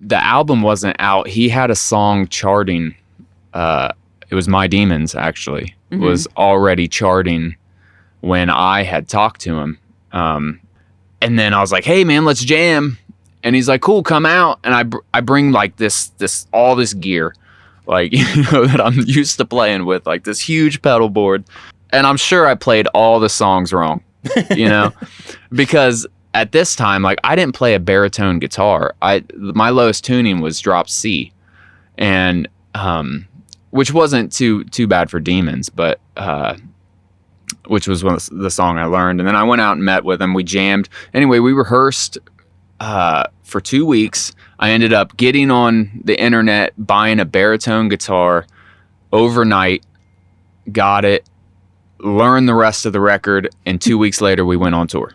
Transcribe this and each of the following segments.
the album wasn't out. He had a song charting. It was My Demons, actually, was already charting when I had talked to him. And then I was like, hey, man, let's jam. And he's like, cool, come out. And I bring like all this gear, like, that I'm used to playing with, like this huge pedal board. And I'm sure I played all the songs wrong, because at this time, like, I didn't play a baritone guitar. My lowest tuning was drop C, and which wasn't too bad for Demons, but which was the song I learned. And then I went out and met with him. We jammed. Anyway, we rehearsed for 2 weeks. I ended up getting on the internet, buying a baritone guitar overnight, got it, learned the rest of the record, and 2 weeks later we went on tour.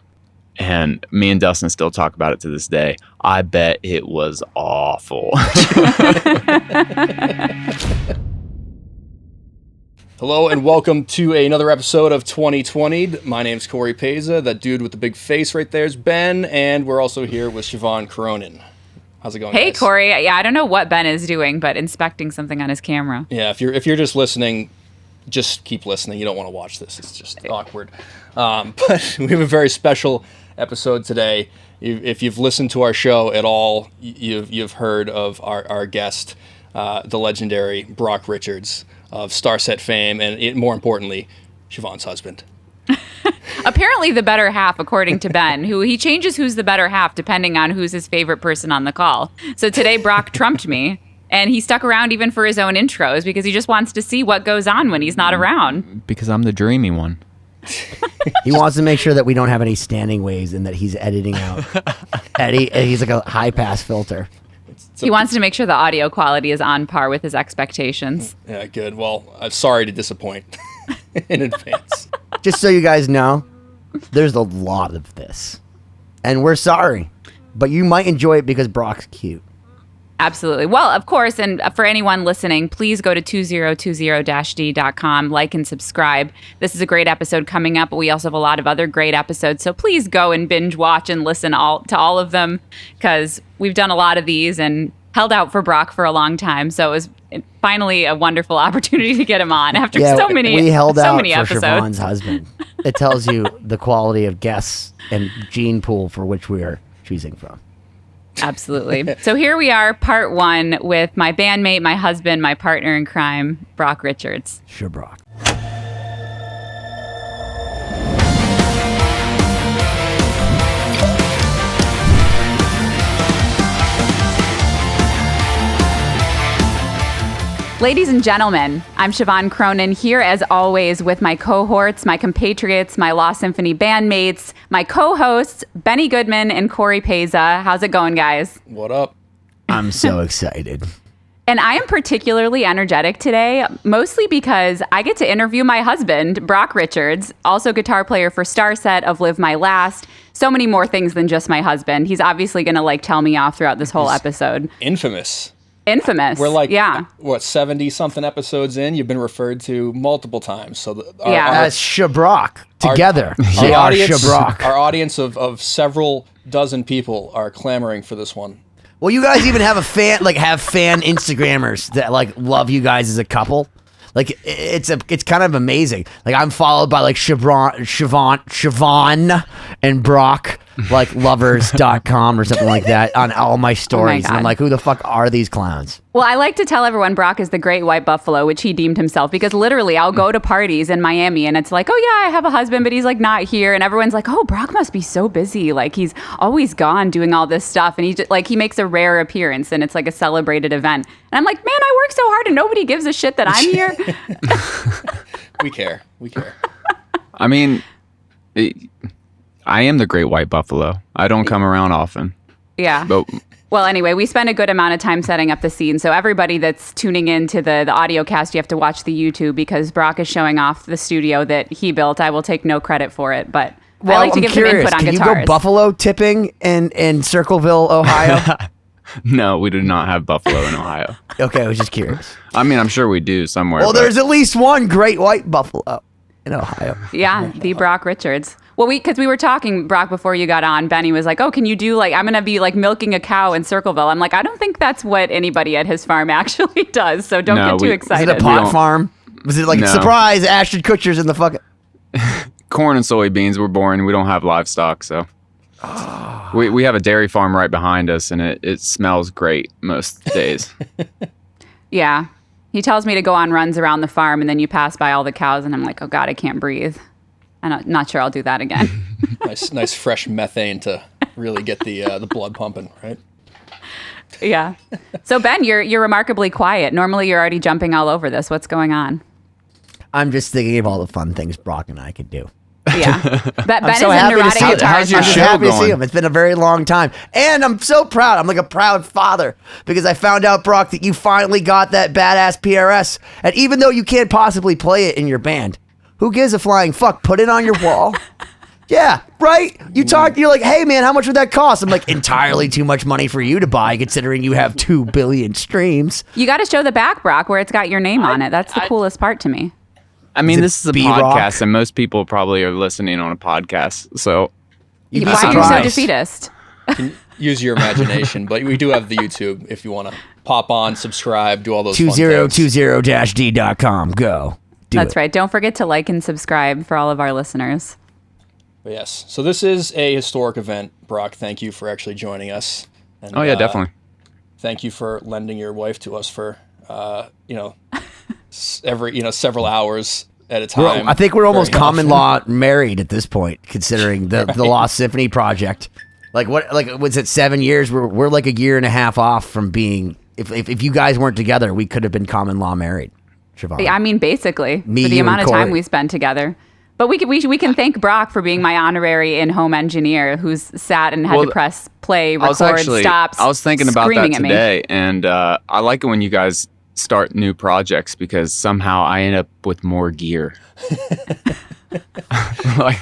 And me and Dustin still talk about it to this day. I bet it was awful. Hello and welcome to another episode of 2020. My name's Cory Peza. That dude with the big face right there is Ben, and we're also here with Siobhán and Cory. How's it going, Hey, guys? Cory. Yeah, I don't know what Ben is doing, but inspecting something on his camera. Yeah, if you're just listening, just keep listening. You don't want to watch this. It's just awkward. But we have a very special episode today. If you've listened to our show at all, you've heard of our guest, the legendary Brock Richards of Starset fame, and more importantly, Siobhán's husband. Apparently the better half, according to Ben, who he changes who's the better half depending on who's his favorite person on the call. So today Brock trumped me, and he stuck around even for his own intros because he just wants to see what goes on when he's not around. Because I'm the dreamy one. He wants to make sure that we don't have any standing waves and that he's editing out. He's like a high pass filter. He wants to make sure the audio quality is on par with his expectations. Yeah, good. Well, I'm sorry to disappoint in advance. Just so you guys know, there's a lot of this. And we're sorry. But you might enjoy it because Brock's cute. Absolutely. Well, of course, and for anyone listening, please go to 2020-d.com, like and subscribe. This is a great episode coming up, but we also have a lot of other great episodes. So please go and binge watch and listen to all of them, because we've done a lot of these and held out for Brock for a long time. So it was finally a wonderful opportunity to get him on after so many we held out for episodes. Siobhán's husband. It tells you the quality of guests and gene pool for which we are choosing from. Absolutely. So here we are, part one, with my bandmate, my husband, my partner in crime, Brock Richards. Sure, Brock. Ladies and gentlemen, I'm Siobhán Cronin, here as always with my cohorts, my compatriots, my Law Symphony bandmates, my co-hosts, Benny Goodman and Cory Peza. How's it going, guys? What up? I'm so excited. And I am particularly energetic today, mostly because I get to interview my husband, Brock Richards, also guitar player for Starset of Live My Last. So many more things than just my husband. He's obviously going to tell me off throughout this whole episode. Infamous. We're 70-something episodes in. You've been referred to multiple times. So as Shabrock. Together, they are Shabrock. Our audience of several dozen people are clamoring for this one. Well, you guys even have a fan Instagrammers that love you guys as a couple. It's kind of amazing. I'm followed by Siobhán and Brock, lovers.com or something like that on all my stories. And I'm like, who the fuck are these clowns? Well, I like to tell everyone Brock is the great white buffalo, which he deemed himself, because literally I'll go to parties in Miami and it's like, oh yeah, I have a husband, but he's not here. And everyone's like, oh, Brock must be so busy. He's always gone doing all this stuff. And he makes a rare appearance and it's a celebrated event. And I'm like, man, I work so hard and nobody gives a shit that I'm here. We care. I mean, I am the great white buffalo. I don't come around often. Yeah. But well, anyway, we spent a good amount of time setting up the scene. So everybody that's tuning in to the audio cast, you have to watch the YouTube because Brock is showing off the studio that he built. I will take no credit for it, but I like to give them input on guitars. Can you go buffalo tipping in Circleville, Ohio? No, we do not have buffalo in Ohio. Okay, I was just curious. I mean, I'm sure we do somewhere. Well, there's at least one great white buffalo in Ohio. Yeah, the Brock Richards. Well, because we were talking, Brock, before you got on, Benny was like, oh, can you do like, I'm going to be like milking a cow in Circleville. I'm like, I don't think that's what anybody at his farm actually does. So don't get too Is excited. it a pot farm? Was it like, surprise, Ashton Kutcher's in the fucking... Corn and soybeans. We're boring. We don't have livestock, so... We have a dairy farm right behind us, and it smells great most days. Yeah. He tells me to go on runs around the farm, and then you pass by all the cows, and I'm like, oh, God, I can't breathe. I'm not sure I'll do that again. Nice fresh methane to really get the blood pumping, right? Yeah. So, Ben, you're remarkably quiet. Normally, you're already jumping all over this. What's going on? I'm just thinking of all the fun things Brock and I could do. Yeah. Ben I'm is so a happy to neurotic see him. guitar How's your I'm just show happy to see going? him. It's been a very long time. And I'm so proud. I'm like a proud father because I found out, Brock, that you finally got that badass PRS. And even though you can't possibly play it in your band, who gives a flying fuck? Put it on your wall. Yeah, right? You're like, hey, man, how much would that cost? I'm like, entirely too much money for you to buy considering you have 2 billion streams. You got to show the back, Brock, where it's got your name on it. That's the coolest part to me. I mean, Is it this is a B-Rock? podcast, and most people probably are listening on a podcast. So You'd be Why are you so surprised. defeatist? Can use your imagination, but we do have the YouTube if you want to pop on, subscribe, do all those fun things. 2020-d.com. Go. That's right. Don't forget to like and subscribe for all of our listeners. But yes, so this is a historic event. Brock, thank you for actually joining us. And, oh yeah, definitely. Thank you for lending your wife to us for several hours at a time. I think we're almost Very common often. law married at this point, considering the Lost Symphony project. Like what? Like was it 7 years? We're like a year and a half off from being. If you guys weren't together, we could have been common law married. Siobhán. I mean, basically, Me, for the you, amount and of time Cory. we spend together. But we can thank Brock for being my honorary in-home engineer who's sat and had Well, to press play, I was record, stops. I was thinking about that screaming at me. today, and I like it when you guys start new projects because somehow I end up with more gear. Like,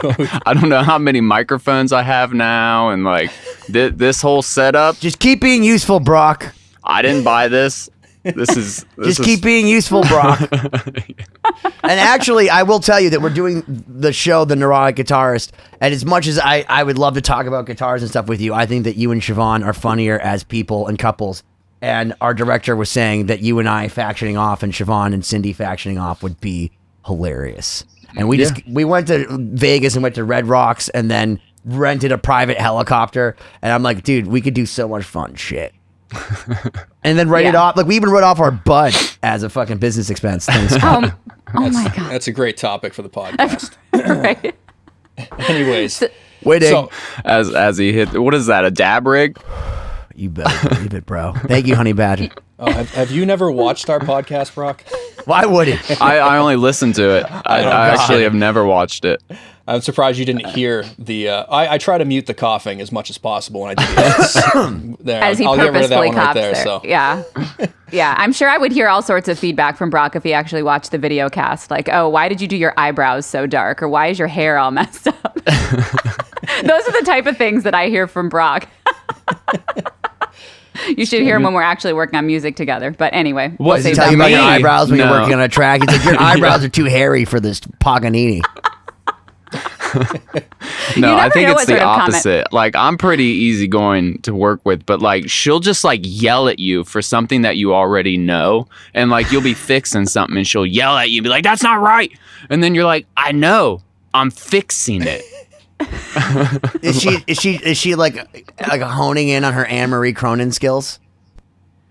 I don't know how many microphones I have now, and like this whole setup. Just keep being useful, Brock. I didn't buy this. This Keep being useful, Brock. And actually, I will tell you that we're doing the show, The Neurotic Guitarist. And as much as I would love to talk about guitars and stuff with you, I think that you and Siobhán are funnier as people and couples. And our director was saying that you and I factioning off and Siobhán and Cindy factioning off would be hilarious. And we went to Vegas and went to Red Rocks and then rented a private helicopter. And I'm like, dude, we could do so much fun shit. And then write it off. Like we even wrote off our bud as a fucking business expense. Thanks. Oh my God. That's a great topic for the podcast. Right. Anyways, Waiting. so as he hit. What is that? A dab rig? You better believe it, bro. Thank you, Honey Badger. have you never watched our podcast, Brock? Why would he? I only listened to it. I actually have never watched it. I'm surprised you didn't hear the. I try to mute the coughing as much as possible when I do this. There, As he I'll get rid of that purposefully one right coughs there. there. So Yeah. Yeah. I'm sure I would hear all sorts of feedback from Brock if he actually watched the video cast. Like, oh, why did you do your eyebrows so dark? Or why is your hair all messed up? Those are the type of things that I hear from Brock. You should hear him when we're actually working on music together. But anyway, we'll What, Does he save tell that you for about your Me? later. eyebrows when you're No. working on a track? He's like, your eyebrows are too hairy for this Paganini. No, I never think know it's what the sort of comment- opposite. Like I'm pretty easygoing to work with, but like she'll just like yell at you for something that you already know, and like you'll be fixing something and she'll yell at you and be like, "That's not right," and then you're like, "I know, I'm fixing it." Is she like honing in on her Anne Marie Cronin skills?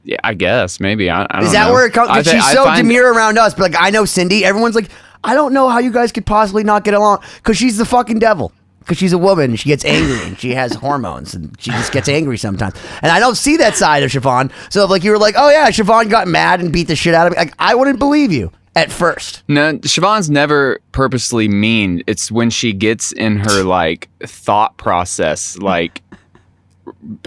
Yeah, I guess maybe. I don't Is that know. where it comes? I She's I so find- demure around us, but like I know Cindy. Everyone's like, I don't know how you guys could possibly not get along because she's the fucking devil. Because she's a woman and she gets angry and she has hormones and she just gets angry sometimes. And I don't see that side of Siobhán. So if like you were like, oh yeah, Siobhán got mad and beat the shit out of me, like I wouldn't believe you at first. No, Siobhán's never purposely mean. It's when she gets in her like thought process, like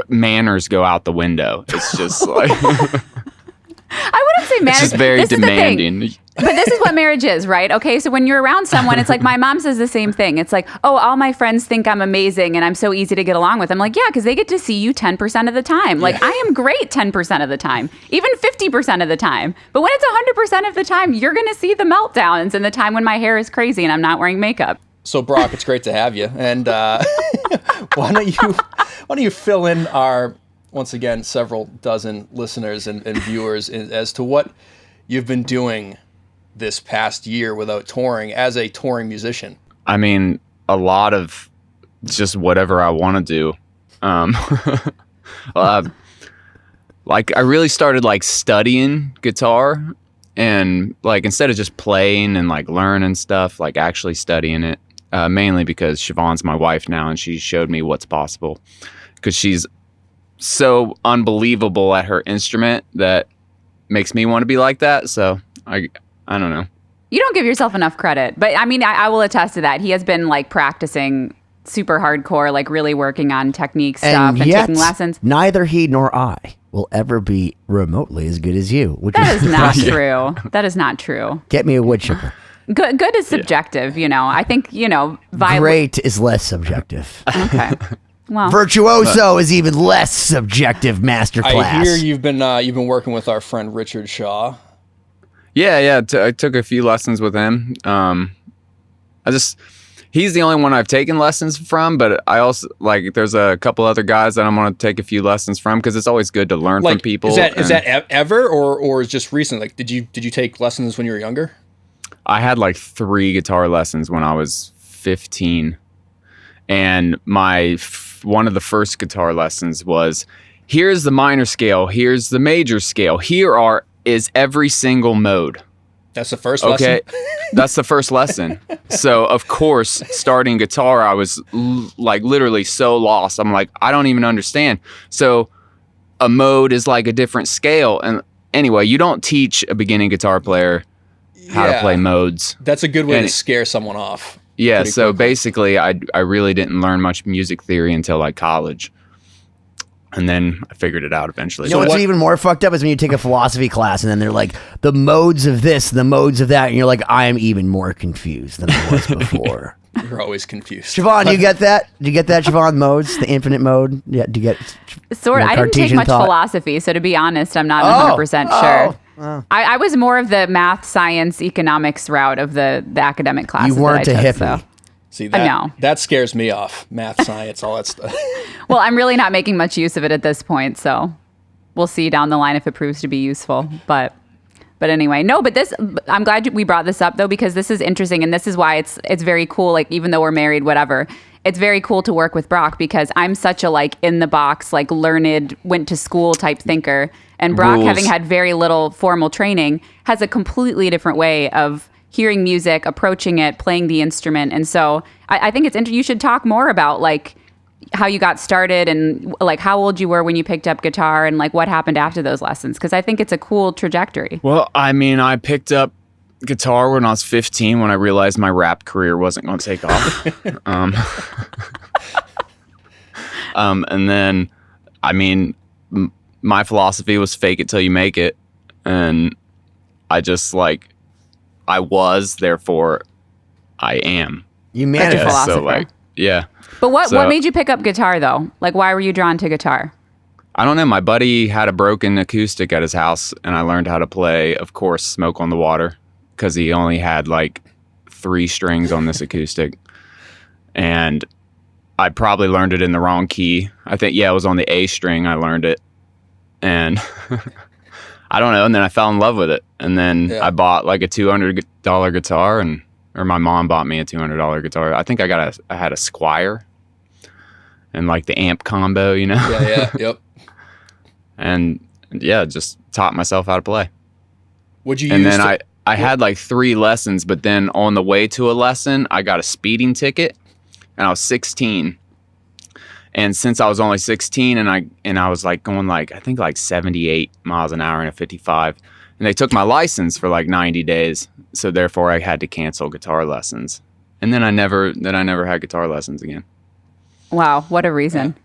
manners go out the window. It's just like I wouldn't say marriage. it's just very This is the thing. demanding. But this is what marriage is, right? Okay, so when you're around someone, it's like my mom says the same thing. It's like, oh, all my friends think I'm amazing and I'm so easy to get along with. I'm like, yeah, because they get to see you 10% of the time. Like, I am great 10% of the time, even 50% of the time. But when it's 100% of the time, you're going to see the meltdowns and the time when my hair is crazy and I'm not wearing makeup. So Brock, it's great to have you. And why don't you fill in our, once again, several dozen listeners and viewers as to what you've been doing this past year without touring as a touring musician? I mean, a lot of just whatever I want to do. Like I really started like studying guitar, and like instead of just playing and like learning stuff, like actually studying it. Mainly because Siobhan's my wife now, and she showed me what's possible. Because she's so unbelievable at her instrument that makes me want to be like that. So I don't know. You don't give yourself enough credit, but I mean, I will attest to that. He has been like practicing super hardcore, like really working on technique stuff and yet, taking lessons. Neither he nor I will ever be remotely as good as you. That is not true. That is not true. Get me a wood chipper. Good is subjective, you know. I think, you know, great is less subjective. Okay. Well, virtuoso is even less subjective. Masterclass. I hear you've been working with our friend Richard Shaw. Yeah. I took a few lessons with him. He's the only one I've taken lessons from, but I also like there's a couple other guys that I'm going to take a few lessons from because it's always good to learn from people. Is that ever or is just recent? Like, did you take lessons when you were younger? I had like 3 guitar lessons when I was 15, and one of the first guitar lessons was, here's the minor scale, here's the major scale, is every single mode. That's the first lesson? Okay, that's the first lesson. So of course, starting guitar, I was like literally so lost. I'm like, I don't even understand. So a mode is like a different scale, and anyway, you don't teach a beginning guitar player how to play modes. That's a good way to scare someone off. Yeah, so quickly. Basically, I really didn't learn much music theory until like college. And then I figured it out eventually. You know what's even more fucked up is when you take a philosophy class and then they're like, the modes of this, the modes of that, and you're like, I am even more confused than I was before. You're always confused. Siobhan, do you get that? Do you get that, Siobhan? Modes, the infinite mode? Yeah, do you get sort of? I didn't take much philosophy, so to be honest, I'm not 100% sure. I was more of the math, science, economics route of the academic classes. You weren't that I a took, hippie. So. See, that scares me off. Math, science, all that stuff. Well, I'm really not making much use of it at this point, so we'll see down the line if it proves to be useful. But anyway, no, but I'm glad we brought this up though, because this is interesting, and this is why it's very cool. Like, even though we're married, whatever, it's very cool to work with Brock because I'm such a like in the box, like learned, went to school type thinker, and Brock, having had very little formal training, has a completely different way of hearing music, approaching it, playing the instrument. And so I think it's interesting. You should talk more about like how you got started and like how old you were when you picked up guitar and like what happened after those lessons. Cause I think it's a cool trajectory. Well, I mean, I picked up guitar when I was 15 when I realized my rap career wasn't going to take off. And then, I mean, my philosophy was fake it till you make it. And I just like, I was, therefore I am. You managed. So like, yeah. But what made you pick up guitar though? Like, why were you drawn to guitar? I don't know. My buddy had a broken acoustic at his house, and I learned how to play, of course, Smoke on the Water, because he only had like 3 strings on this acoustic. And I probably learned it in the wrong key. I think, it was on the A string I learned it. And I don't know. And then I fell in love with it. And then I bought like a $200 guitar, or my mom bought me a $200 guitar. I think I had a Squire and like the amp combo, you know? Yeah, yep. And just taught myself how to play. Would you and then I had like 3 lessons, but then on the way to a lesson, I got a speeding ticket, and I was 16. And since I was only 16 and I was like going like, I think like 78 miles an hour in a 55, and they took my license for like 90 days. So therefore I had to cancel guitar lessons. And then I never had guitar lessons again. Wow. What a reason.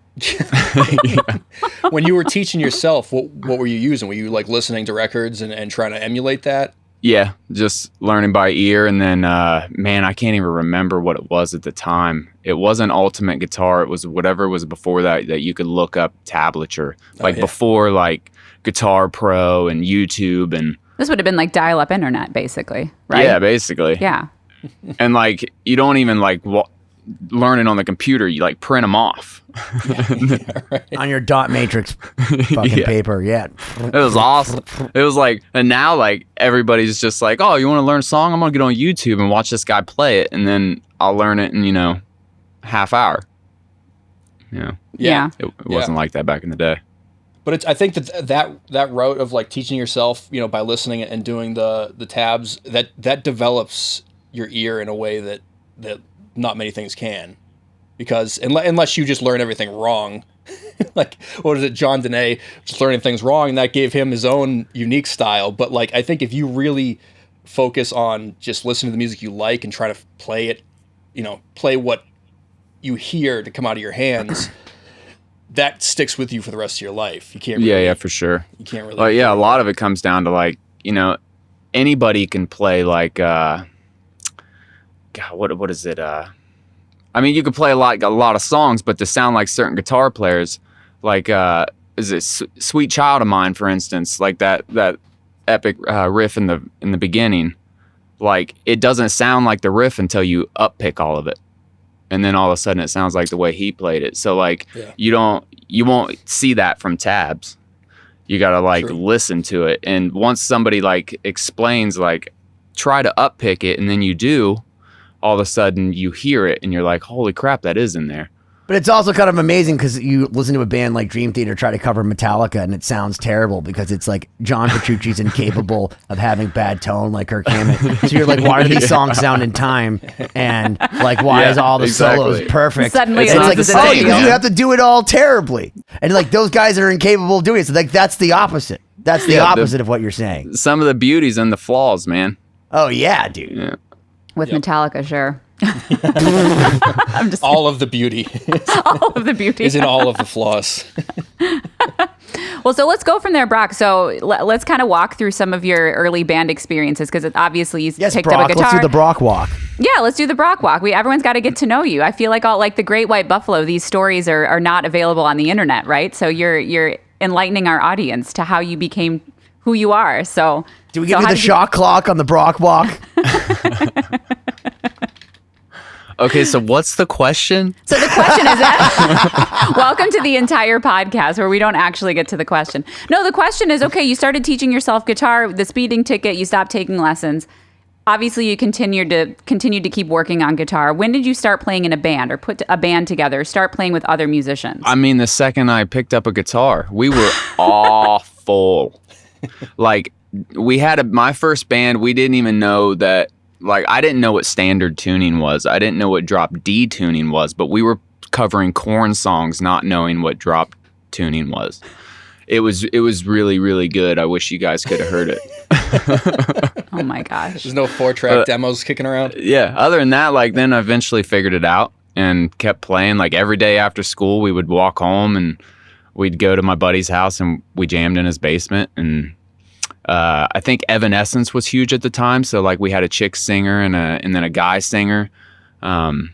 When you were teaching yourself, what were you using? Were you like listening to records and trying to emulate that? Yeah, just learning by ear. And then, man, I can't even remember what it was at the time. It wasn't Ultimate Guitar. It was whatever was before that you could look up tablature. Like before like Guitar Pro and YouTube. And this would have been like dial-up internet, basically, right? Yeah, basically. Yeah. and like you don't even like learn it on the computer. You like print them off. On your dot matrix fucking paper. Yeah. It was awesome. It was like, and now like everybody's just like, oh, you want to learn a song? I'm gonna get on YouTube and watch this guy play it, and then I'll learn it in half hour. Yeah. It wasn't like that back in the day. But I think that route of like teaching yourself, by listening and doing the tabs, that develops your ear in a way that not many things can, because unless you just learn everything wrong, like what is it, John Dene just learning things wrong, and that gave him his own unique style. But like I think if you really focus on just listening to the music you like and try to play it, play what you hear to come out of your hands, that sticks with you for the rest of your life. You can't really, yeah, for sure. You can't really. Well, yeah, a lot of it comes down to like, anybody can play like God, what is it? I mean, you could play a lot of songs, but to sound like certain guitar players, like is it "Sweet Child of Mine," for instance, like that epic riff in the beginning, like it doesn't sound like the riff until you uppick all of it, and then all of a sudden it sounds like the way he played it. So like you won't see that from tabs. You gotta like listen to it, and once somebody like explains like try to uppick it, and then you do. All of a sudden you hear it and you're like, holy crap, that is in there. But it's also kind of amazing because you listen to a band like Dream Theater try to cover Metallica and it sounds terrible because it's like John Petrucci's incapable of having bad tone like Kirk Hammett. So you're like, why do these songs sound in time? And like, why is all the solos perfect? Suddenly it's like, because you have to do it all terribly. And like those guys are incapable of doing it. So like that's the opposite. That's the opposite of what you're saying. Some of the beauties and the flaws, man. Oh yeah, dude. Yeah. With Metallica, sure. I'm just all of the beauty. all of the beauty is in all of the flaws. Well, so let's go from there, Brock. So let's kind of walk through some of your early band experiences because obviously you picked Brock, up a guitar. Let's do the Brock walk. Yeah, let's do the Brock walk. Everyone's got to get to know you. I feel like the Great White Buffalo, these stories are not available on the internet, right? So you're enlightening our audience to how you became who you are. So do we give you the shot clock on the Brock walk? Okay, so what's the question? So the question is that welcome to the entire podcast where we don't actually get to the question. No, the question is, okay, you started teaching yourself guitar, the speeding ticket, you stopped taking lessons. Obviously, you continued to keep working on guitar. When did you start playing in a band or put a band together, start playing with other musicians? I mean, the second I picked up a guitar, we were awful. Like, we had my first band, we didn't even know that. Like, I didn't know what standard tuning was. I didn't know what drop D tuning was, but we were covering Korn songs not knowing what drop tuning was. It was really, really good. I wish you guys could have heard it. Oh my gosh. There's no 4-track demos kicking around? Yeah. Other than that, like, then I eventually figured it out and kept playing. Like, every day after school, we would walk home and we'd go to my buddy's house and we jammed in his basement. And I think Evanescence was huge at the time, so like we had a chick singer and then a guy singer. So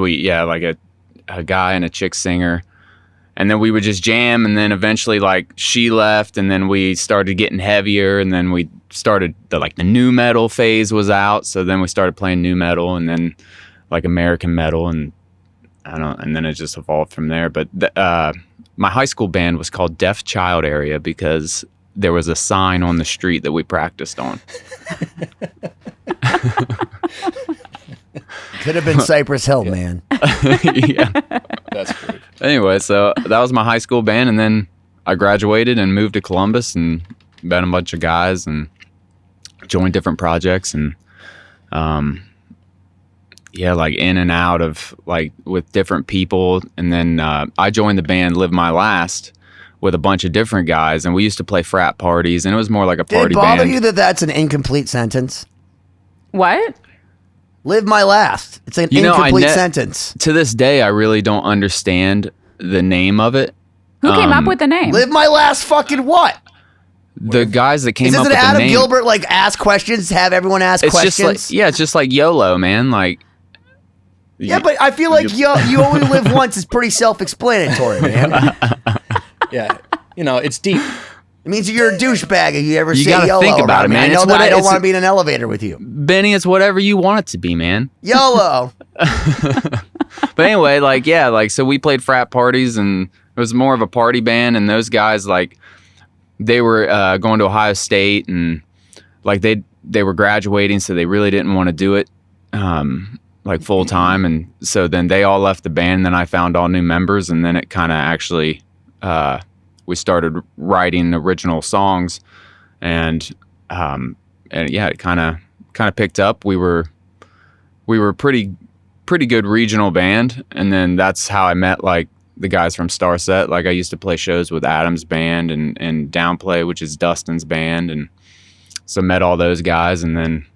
we like a guy and a chick singer, and then we would just jam. And then eventually, like, she left, and then we started getting heavier, and then we started the new metal phase was out. So then we started playing new metal, and then like American metal, and and then it just evolved from there. But my high school band was called Deaf Child Area because there was a sign on the street that we practiced on. Could have been Cypress Hill, man. Yeah. That's great. Anyway, so that was my high school band, and then I graduated and moved to Columbus and met a bunch of guys and joined different projects and like in and out of like with different people. And then I joined the band Live My Last with a bunch of different guys, and we used to play frat parties, and it was more like a party band. Did it bother you that that's an incomplete sentence? What? Live My Last. It's an incomplete sentence. To this day, I really don't understand the name of it. Who came up with the name? Live My Last fucking what? The guys that came up with the name. Is it Adam Gilbert, like, ask questions, have everyone ask questions? It's just like YOLO, man. Like, yeah, but I feel like you only live once is pretty self-explanatory, man. Yeah, it's deep. It means you're a douchebag if you ever You say gotta YOLO think about it, me. man. I know It's that what I don't it's- want to be in an elevator with you. Benny, it's whatever you want it to be, man. YOLO. But anyway, like, yeah, like, so we played frat parties, and it was more of a party band, and those guys, like, they were going to Ohio State, and like they were graduating, so they really didn't want to do it like full time, and so then they all left the band, and then I found all new members, and then it kind of actually we started writing original songs, and yeah, it kind of picked up. We were pretty good regional band, and then that's how I met like the guys from Starset. Like, I used to play shows with Adam's band and Downplay, which is Dustin's band, and so met all those guys, and then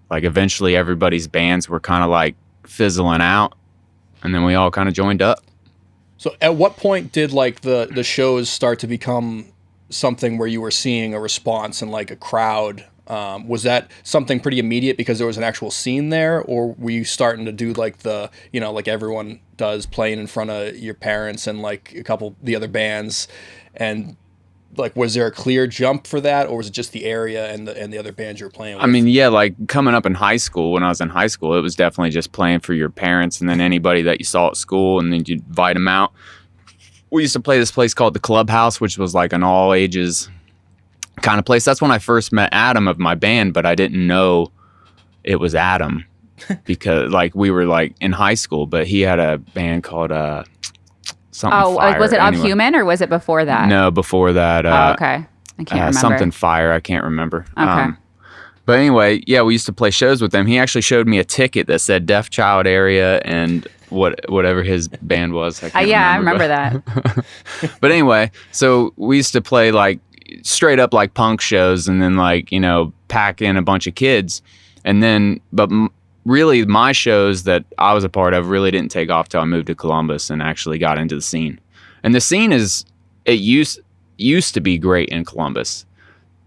like eventually everybody's bands were kind of like fizzling out, and then we all kind of joined up. So at what point did like the shows start to become something where you were seeing a response and like a crowd? Was that something pretty immediate because there was an actual scene there, or were you starting to do like like everyone does, playing in front of your parents and like a couple the other bands, and like was there a clear jump for that, or was it just the area and the other bands you were playing with? I mean, yeah, like coming up in high school, when I was in high school, it was definitely just playing for your parents and then anybody that you saw at school, and then you'd invite them out. We used to play this place called the Clubhouse, which was like an all ages kind of place. That's when I first met Adam of my band, but I didn't know it was Adam because like we were like in high school, but he had a band called something Fire. Was it anyway. Of Human, or was it before that? No, before that. Okay. I can't remember. Something Fire. I can't remember. Okay. But anyway, yeah, we used to play shows with them. He actually showed me a ticket that said Deaf Child Area and whatever his band was. I remember that. But anyway, so we used to play like straight up like punk shows, and then like, pack in a bunch of kids. And then, really my shows that I was a part of really didn't take off till I moved to Columbus and actually got into the scene. And the scene used to be great in Columbus.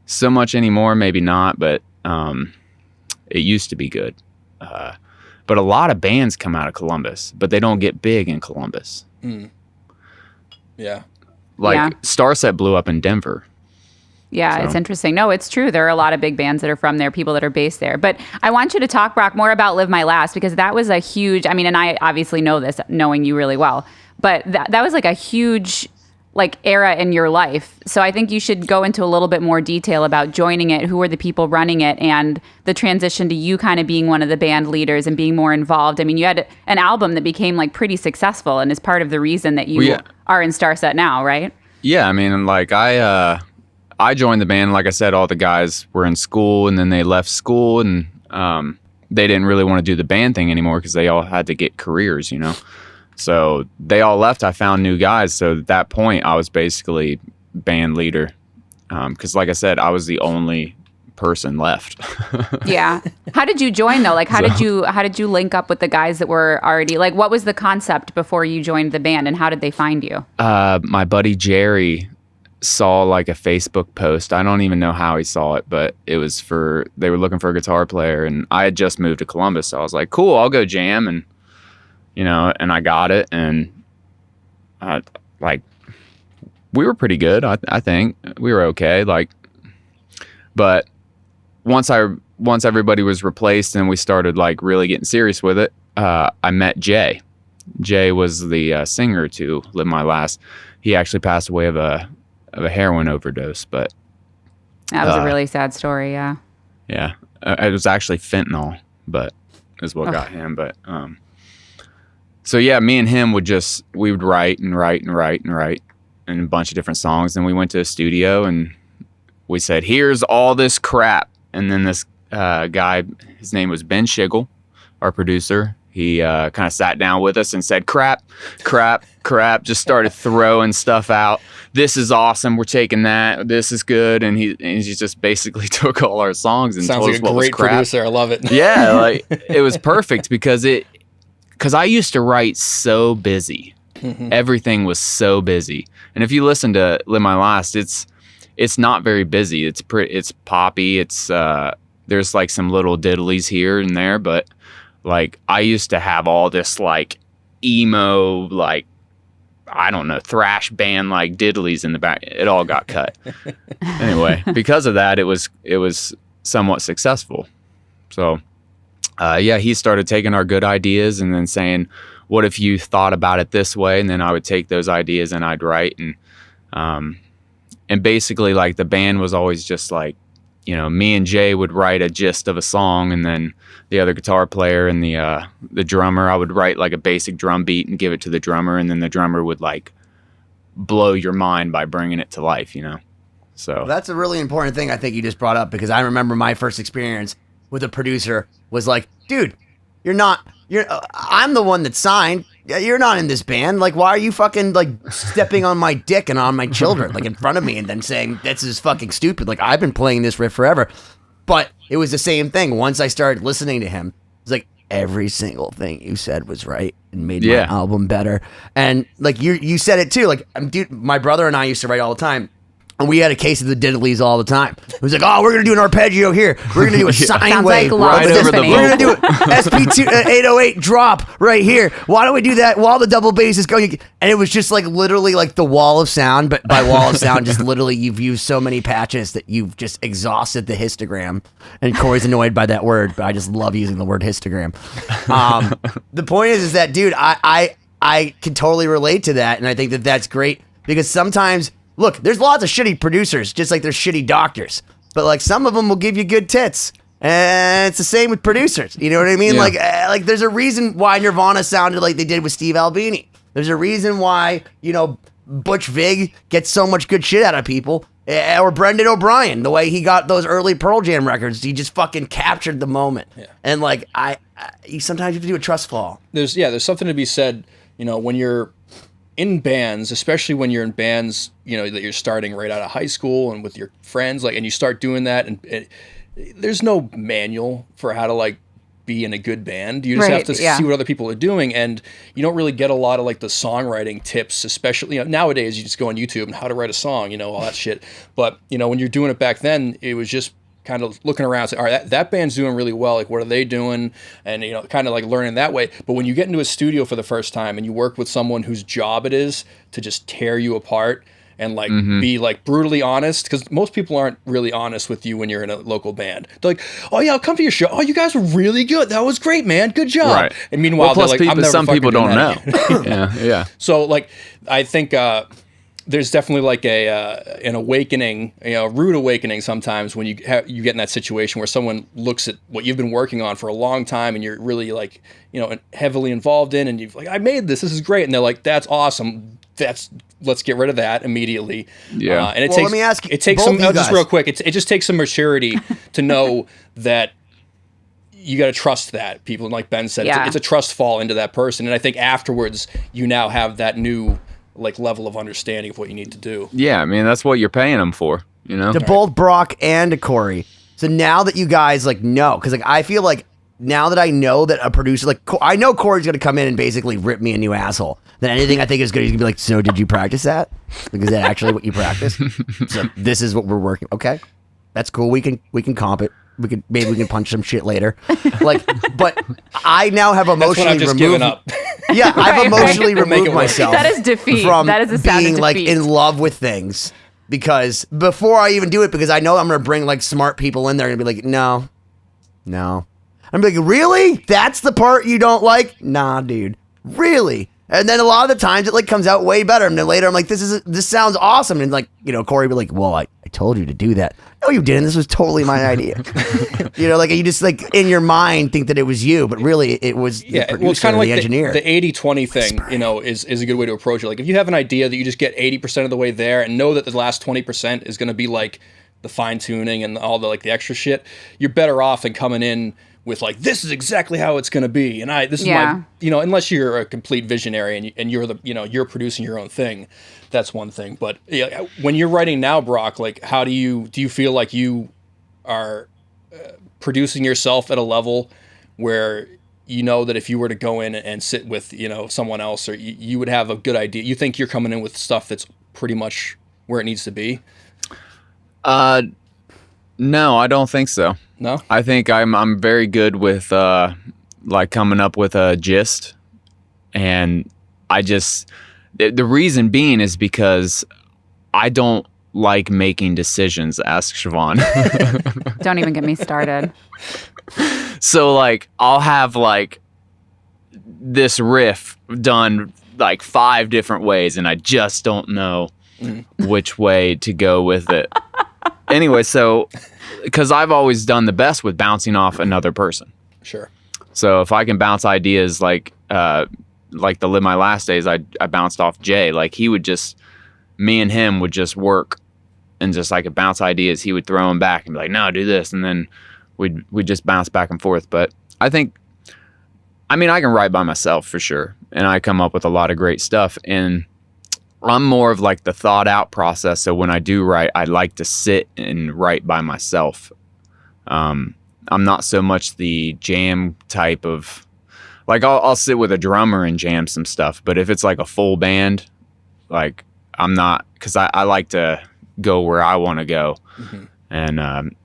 So much anymore, maybe not, but it used to be good. But a lot of bands come out of Columbus, but they don't get big in Columbus. Mm. Yeah. Like Starset blew up in Denver. Yeah, So. It's interesting. No, it's true. There are a lot of big bands that are from there, people that are based there. But I want you to talk, Brock, more about Live My Last, because that was a huge, and I obviously know this, knowing you really well, but that was like a huge like era in your life. So I think you should go into a little bit more detail about joining it, who were the people running it, and the transition to you kind of being one of the band leaders and being more involved. I mean, you had an album that became like pretty successful and is part of the reason that you are in Starset now, right? Yeah, I mean, like I joined the band, like I said, all the guys were in school, and then they left school, and they didn't really want to do the band thing anymore because they all had to get careers, So they all left. I found new guys. So at that point, I was basically band leader because, like I said, I was the only person left. Yeah. How did you join though? Like, how did you link up with the guys that were already like? What was the concept before you joined the band, and how did they find you? My buddy Jerry saw like a Facebook post. I don't even know how he saw it, but it was they were looking for a guitar player, and I had just moved to Columbus, so I was like, cool, I'll go jam, and and I got it, and like we were pretty good. I think we were okay. Like, but once everybody was replaced and we started like really getting serious with it, I met Jay. Jay was the singer to Live My Last. He actually passed away of a heroin overdose, but that was a really sad story. Yeah. Yeah, it was actually fentanyl, but is what got him. But so yeah, me and him we would write and a bunch of different songs. And we went to a studio and we said, here's all this crap. And then this guy, his name was Ben Schigel, our producer. He kind of sat down with us and said, crap, just started throwing stuff out. This is awesome. We're taking that. This is good. And he just basically took all our songs and told us what was crap. Sounds like a great producer. I love it. Yeah, like it was perfect because I used to write so busy. Mm-hmm. Everything was so busy. And if you listen to Live My Last, it's not very busy. It's poppy. It's there's like some little diddlies here and there, but like I used to have all this like emo, like I don't know, thrash band like diddlies in the back. It all got cut. Anyway, because of that, it was somewhat successful. So, yeah, he started taking our good ideas and then saying, what if you thought about it this way? And then I would take those ideas and I'd write. And basically, like, the band was always just like, you know, me and Jay would write a gist of a song, and then the other guitar player and the drummer, I would write like a basic drum beat and give it to the drummer, and then the drummer would like blow your mind by bringing it to life, you know? So Well, that's a really important thing I think you just brought up, because I remember my first experience with a producer was like, dude, I'm the one that signed. You're not in this band. Like, why are you fucking like stepping on my dick and on my children, like in front of me, and then saying this is fucking stupid? Like, I've been playing this riff forever. But it was the same thing. Once I started listening to him, it's like every single thing you said was right and made my album better. And like you said it too. Like, dude, my brother and I used to write all the time. And we had a case of the diddlies all the time. It was like, oh, we're going to do an arpeggiato here. We're going to do a sine Sounds wave. like right over the We're going to do an SP2 808 drop right here. Why don't we do that while the double bass is going? And it was just like literally like the wall of sound. But by wall of sound, just literally you've used so many patches that you've just exhausted the histogram. And Cory's annoyed by that word, but I just love using the word histogram. The point is that, dude, I can totally relate to that. And I think that that's great, because sometimes... Look, there's lots of shitty producers, just like there's shitty doctors. But like some of them will give you good tits, and it's the same with producers. You know what I mean? Yeah. Like there's a reason why Nirvana sounded like they did with Steve Albini. There's a reason why, you know, Butch Vig gets so much good shit out of people, or Brendan O'Brien, the way he got those early Pearl Jam records. He just fucking captured the moment. Yeah. And like sometimes you have to do a trust fall. There's something to be said, you know, when you're in bands, especially when you're in bands, you know, that you're starting right out of high school and with your friends, like, and you start doing that, and there's no manual for how to like be in a good band. You just have to see what other people are doing, and you don't really get a lot of like the songwriting tips, especially, you know, nowadays you just go on YouTube and how to write a song, you know, all that shit. But, you know, when you're doing it back then, it was just kind of looking around and saying, all right, that band's doing really well. Like, what are they doing? And, you know, kind of like learning that way. But when you get into a studio for the first time and you work with someone whose job it is to just tear you apart and like be like brutally honest, because most people aren't really honest with you when you're in a local band. They're like, oh yeah, I'll come to your show. Oh, you guys were really good. That was great, man. Good job. Right. And meanwhile, plus they're like, I'm never some fucking people doing don't that know. again. Yeah. So like, I think there's definitely like an awakening, you know, a rude awakening sometimes when you get in that situation where someone looks at what you've been working on for a long time and you're really like, you know, heavily involved in, and you've like, I made this is great, and they're like, that's awesome, let's get rid of that immediately. Yeah. And it Well, takes, let me ask it takes both some, of you just guys. real quick, it just takes some maturity to know that you got to trust that people, and like Ben said, it's a trust fall into that person. And I think afterwards you now have that new like level of understanding of what you need to do. Yeah, I mean, that's what you're paying them for, you know? To both Brock and to Cory. So now that you guys like know, because like I feel like now that I know that a producer, like I know Cory's gonna come in and basically rip me a new asshole. Then anything I think is good, he's gonna be like, so did you practice that? Like, is that actually what you practice? So this is what we're working. Okay, that's cool. We can comp it. Maybe we can punch some shit later. Like, but I now have emotionally I've just removed. given up. Yeah, I've emotionally Make it removed work. myself. That is defeat. From That is a sound being of like defeat. in love with things, because before I even do it, because I know I'm gonna bring like smart people in there and be like, no. I'm like, really? That's the part you don't like? Nah, dude, really? And then a lot of the times it like comes out way better, and then later I'm like, this sounds awesome, and like, you know, Cory would be like, well, I told you to do that. No, you didn't. This was totally my idea. You know, like you just like in your mind think that it was you, but really it was the producer, well, it's kind of or like the engineer. the 80-20 thing, you know, is a good way to approach it. Like if you have an idea that you just get 80% of the way there and know that the last 20% is going to be like the fine tuning and all the like the extra shit, you're better off than coming in with like, this is exactly how it's going to be. And this is my, you know, unless you're a complete visionary and you're the, you know, you're producing your own thing, that's one thing. But yeah, when you're writing now, Brock, like how do you feel like you are producing yourself at a level where you know that if you were to go in and sit with, you know, someone else, or you would have a good idea, you think you're coming in with stuff that's pretty much where it needs to be? No, I don't think so. No? I think I'm very good with like coming up with a gist, and I just The reason being is because I don't like making decisions. Ask Siobhán. Don't even get me started. So like I'll have like this riff done like 5 different ways, and I just don't know which way to go with it. Anyway, so because I've always done the best with bouncing off another person. Sure. So if I can bounce ideas like the Live My Last Days, I bounced off Jay. Like he would just, me and him would just work, and just like bounce ideas. He would throw them back and be like, no, do this. And then we'd just bounce back and forth. But I think, I mean, I can write by myself for sure. And I come up with a lot of great stuff. And I'm more of like the thought out process. So when I do write, I like to sit and write by myself. I'm not so much the jam type of, like I'll sit with a drummer and jam some stuff. But if it's like a full band, like I'm not, because I like to go where I want to go. Mm-hmm. And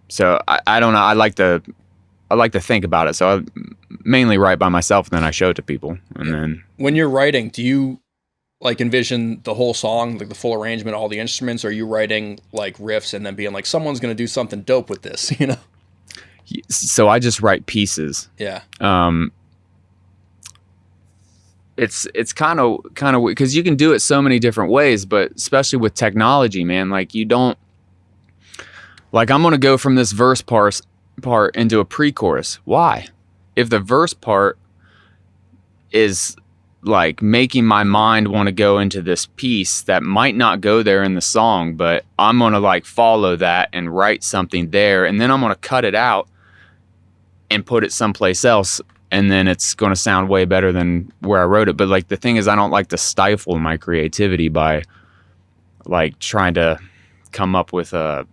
so I don't know. I like to think about it. So I mainly write by myself, and then I show it to people. And then when you're writing, do you like envision the whole song, like the full arrangement, all the instruments? Or are you writing like riffs and then being like, someone's going to do something dope with this, you know? So I just write pieces. Yeah. It's kind of because you can do it so many different ways, but especially with technology, man, like you don't, like I'm going to go from this verse part into a pre-chorus. Why? If the verse part is like making my mind want to go into this piece that might not go there in the song, but I'm going to like follow that and write something there, and then I'm going to cut it out and put it someplace else, and then it's going to sound way better than where I wrote it. But like the thing is, I don't like to stifle my creativity by like trying to come up with a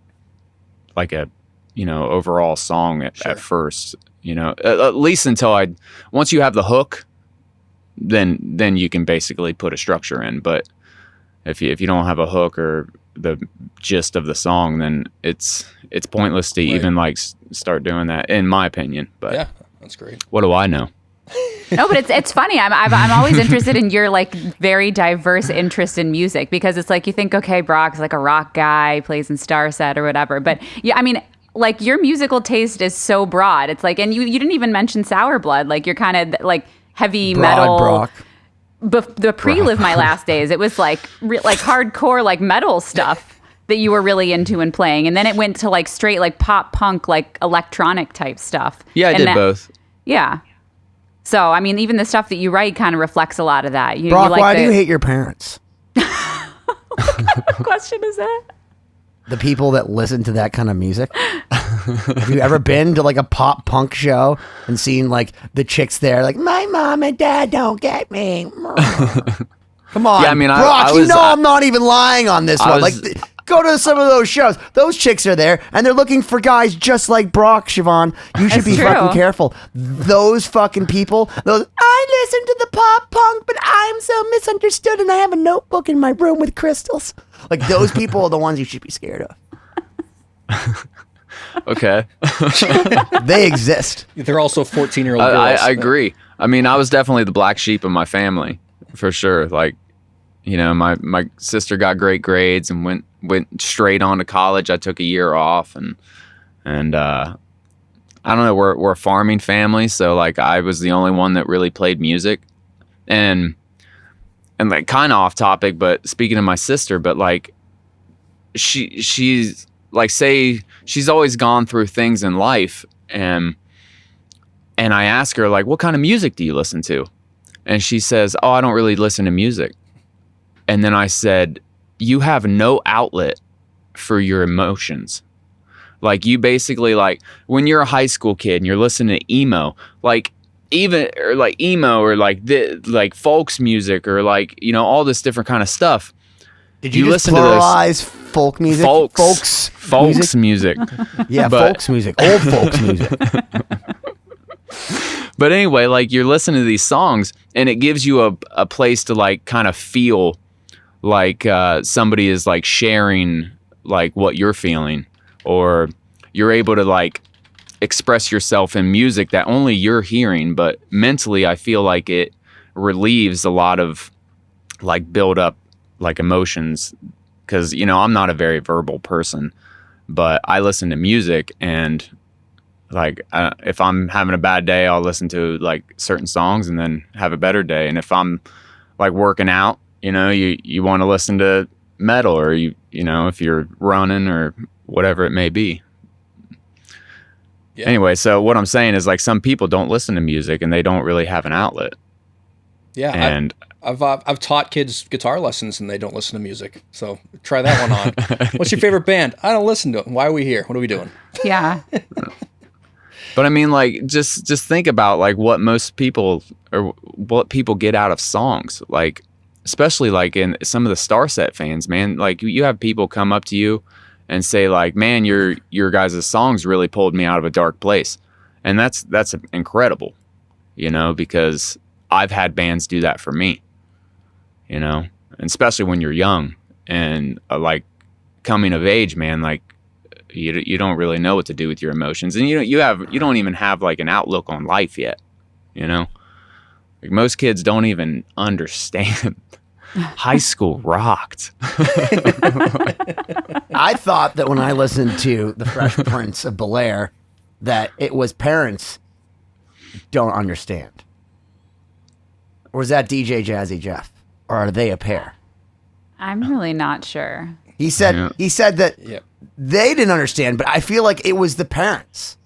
overall song at first, at least until once you have the hook, then you can basically put a structure in. But if you don't have a hook or the gist of the song, then it's pointless to even like start doing that, in my opinion. But yeah, that's great. What do I know? No, but it's funny. I'm always interested in your like very diverse interest in music, because it's like you think, okay, Brock's like a rock guy, plays in Starset or whatever. But yeah, I mean, like your musical taste is so broad. It's like, and you didn't even mention Sour Blood. Like you're kind of like heavy metal. Brock. The pre-Live My Last Days, it was like hardcore like metal stuff that you were really into and playing, and then it went to like straight like pop punk, like electronic type stuff. Yeah, I did both. Yeah. So I mean, even the stuff that you write kind of reflects a lot of that. Brock, why do you hate your parents? What kind of question is that? The people that listen to that kind of music. Have you ever been to like a pop punk show and seen like the chicks there like, my mom and dad don't get me? Come on. Yeah, I mean, Brock, I'm not even lying on this one. Like, go to some of those shows. Those chicks are there and they're looking for guys just like Brock, Siobhán. You should be fucking careful. Those fucking people, I listen to the pop punk, but I'm so misunderstood and I have a notebook in my room with crystals. Like, those people are the ones you should be scared of. Okay. They exist. They're also 14-year-old girls. I agree. I mean, I was definitely the black sheep of my family, for sure. Like, my sister got great grades and went straight on to college. I took a year off, and I don't know. We're a farming family, so like I was the only one that really played music, and like kind of off topic, but speaking of my sister, but like she's like, say she's always gone through things in life, and I ask her like, what kind of music do you listen to? And she says, oh, I don't really listen to music. And then I said, you have no outlet for your emotions. Like you basically, like when you're a high school kid and you're listening to emo, like even or like emo or like like folks music or like, all this different kind of stuff. Did you just listen pluralize to this folk music? Folks music. Yeah, folks music. Old folks music. But anyway, like you're listening to these songs and it gives you a place to like kind of feel like somebody is like sharing like what you're feeling, or you're able to like express yourself in music that only you're hearing, but mentally I feel like it relieves a lot of like build up like emotions, because I'm not a very verbal person, but I listen to music, and like if I'm having a bad day, I'll listen to like certain songs and then have a better day. And if I'm like working out, you want to listen to metal, or if you're running or whatever it may be. Yeah. Anyway, so what I'm saying is, like, some people don't listen to music and they don't really have an outlet. Yeah, and I've taught kids guitar lessons and they don't listen to music. So try that one on. What's your favorite band? I don't listen to it. Why are we here? What are we doing? Yeah. But I mean, like, just think about like what most people, or what people get out of songs, like, especially like in some of the Starset fans, man. Like, you have people come up to you and say like, man, your guys' songs really pulled me out of a dark place. And that's incredible, because I've had bands do that for me, and especially when you're young and like coming of age, man, like you don't really know what to do with your emotions, and you don't even have like an outlook on life yet, like most kids don't even understand. High school rocked. I thought that when I listened to The Fresh Prince of Bel-Air, that it was parents don't understand. Or is that DJ Jazzy Jeff? Or are they a pair? I'm really not sure. He said that Yep. they didn't understand, but I feel like it was the parents.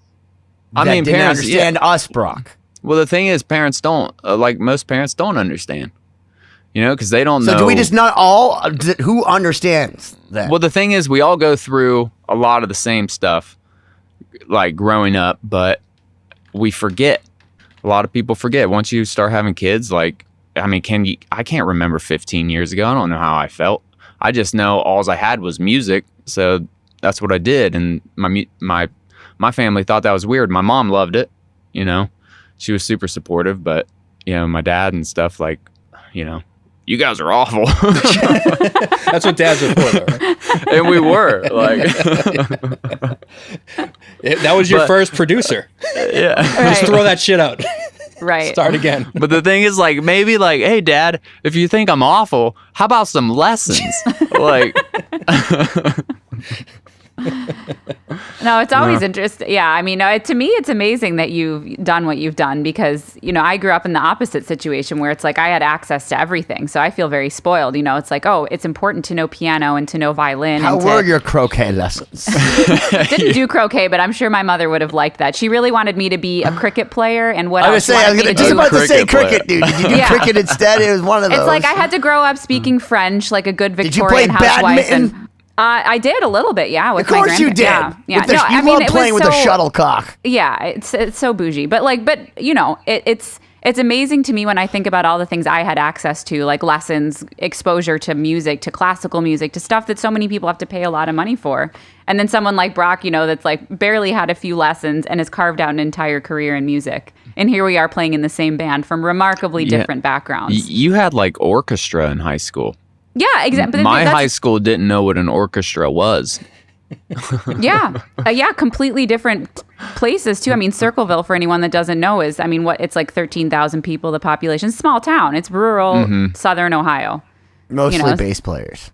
I that mean, didn't parents understand us, Brock. Well, the thing is, parents don't like most parents don't understand. Because they don't know. So do we just not all? Who understands that? Well, the thing is, we all go through a lot of the same stuff, like growing up, but we forget. A lot of people forget. Once you start having kids, like, I mean, I can't remember 15 years ago. I don't know how I felt. I just know all I had was music, so that's what I did. And my family thought that was weird. My mom loved it. She was super supportive, but my dad and stuff, like, you guys are awful. That's what dads are for, though, right? And we were like, that was your first producer. yeah. Just throw that shit out. Right. Start again. But the thing is, like, maybe like, hey, Dad, if you think I'm awful, how about some lessons? Like, No, it's always interesting. Yeah, I mean, to me, it's amazing that you've done what you've done, because, I grew up in the opposite situation where it's like I had access to everything. So I feel very spoiled. It's like, oh, it's important to know piano and to know violin. How were your croquet lessons? Didn't do croquet, but I'm sure my mother would have liked that. She really wanted me to be a cricket player. And what I was else? just about to say cricket, dude. Did you do cricket instead? It was one of those. It's like I had to grow up speaking French like a good Did you play Victorian housewife. badminton? I did a little bit, yeah. With Of course my you did. Yeah. You love playing with a shuttlecock. Yeah, it's so bougie, but it's amazing to me when I think about all the things I had access to, like lessons, exposure to music, to classical music, to stuff that so many people have to pay a lot of money for, and then someone like Brock, that's like barely had a few lessons and has carved out an entire career in music, and here we are playing in the same band from remarkably different backgrounds. You had like orchestra in high school. Yeah, exactly. My high school didn't know what an orchestra was. Yeah. Completely different places too. I mean, Circleville, for anyone that doesn't know, is, it's like 13,000 people, the population. Small town. It's rural, southern Ohio. Mostly bass players.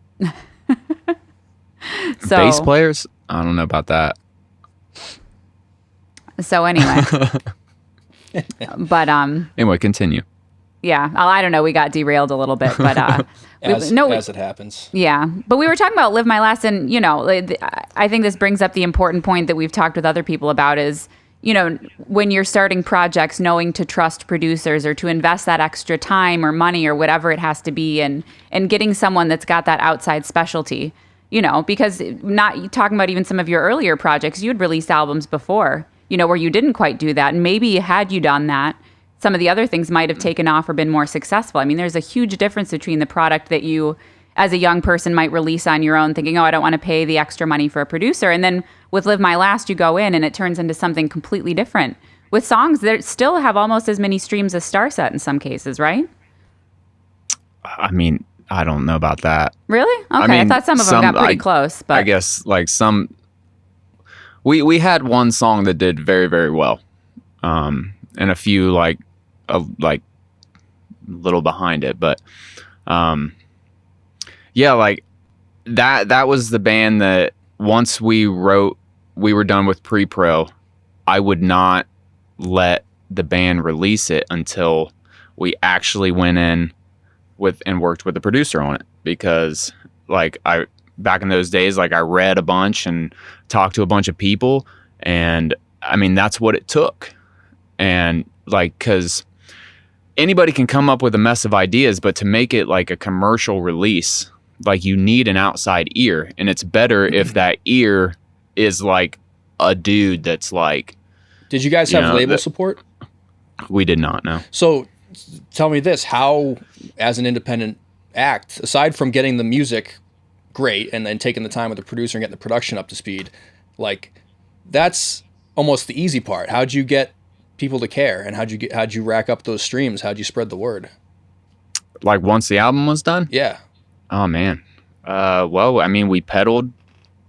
So, Bass players? I don't know about that. So anyway. But Anyway, continue. yeah, I don't know. We got derailed a little bit, but As it happens. Yeah, but we were talking about Live My Last, and I think this brings up the important point that we've talked with other people about is, when you're starting projects, knowing to trust producers or to invest that extra time or money or whatever it has to be, and getting someone that's got that outside specialty, because not talking about even some of your earlier projects, you had released albums before, where you didn't quite do that, and maybe had you done that, some of the other things might have taken off or been more successful. I mean, there's a huge difference between the product that you, as a young person, might release on your own thinking, oh, I don't want to pay the extra money for a producer. And then with Live My Last, you go in and it turns into something completely different with songs that still have almost as many streams as Starset in some cases, right? I mean, I don't know about that. Really? Okay, I thought some of them got pretty close. But I guess like some... We had one song that did very, very well. And a few like little behind it, but Yeah, like that was the band that once we were done with pre-pro, I would not let the band release it until we actually went in with and worked with the producer on it, because like back in those days, like I read a bunch and talked to a bunch of people, and I mean that's what it took. And like, cause anybody can come up with a mess of ideas, but to make it like a commercial release, like you need an outside ear, and it's better if that ear is like a dude that's like. Did you guys have label support? We did not, no. So tell me this, how, as an independent act, aside from getting the music great and then taking the time with the producer and getting the production up to speed, like that's almost the easy part. How'd you get people to care, and how'd you rack up those streams? How'd you spread the word? Like once the album was done? Yeah. Oh man. Well, I mean, we pedaled.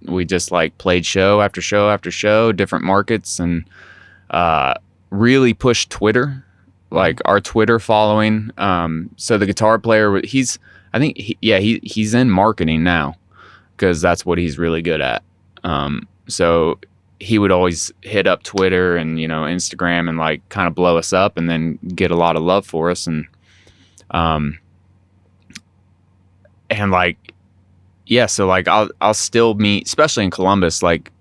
We just like played show after show after show, different markets, and really pushed Twitter, like our Twitter following. So the guitar player, he's in marketing now, because that's what he's really good at. So he would always hit up Twitter and, Instagram and like kind of blow us up and then get a lot of love for us. And like, yeah, so like I'll still meet, especially in Columbus. Like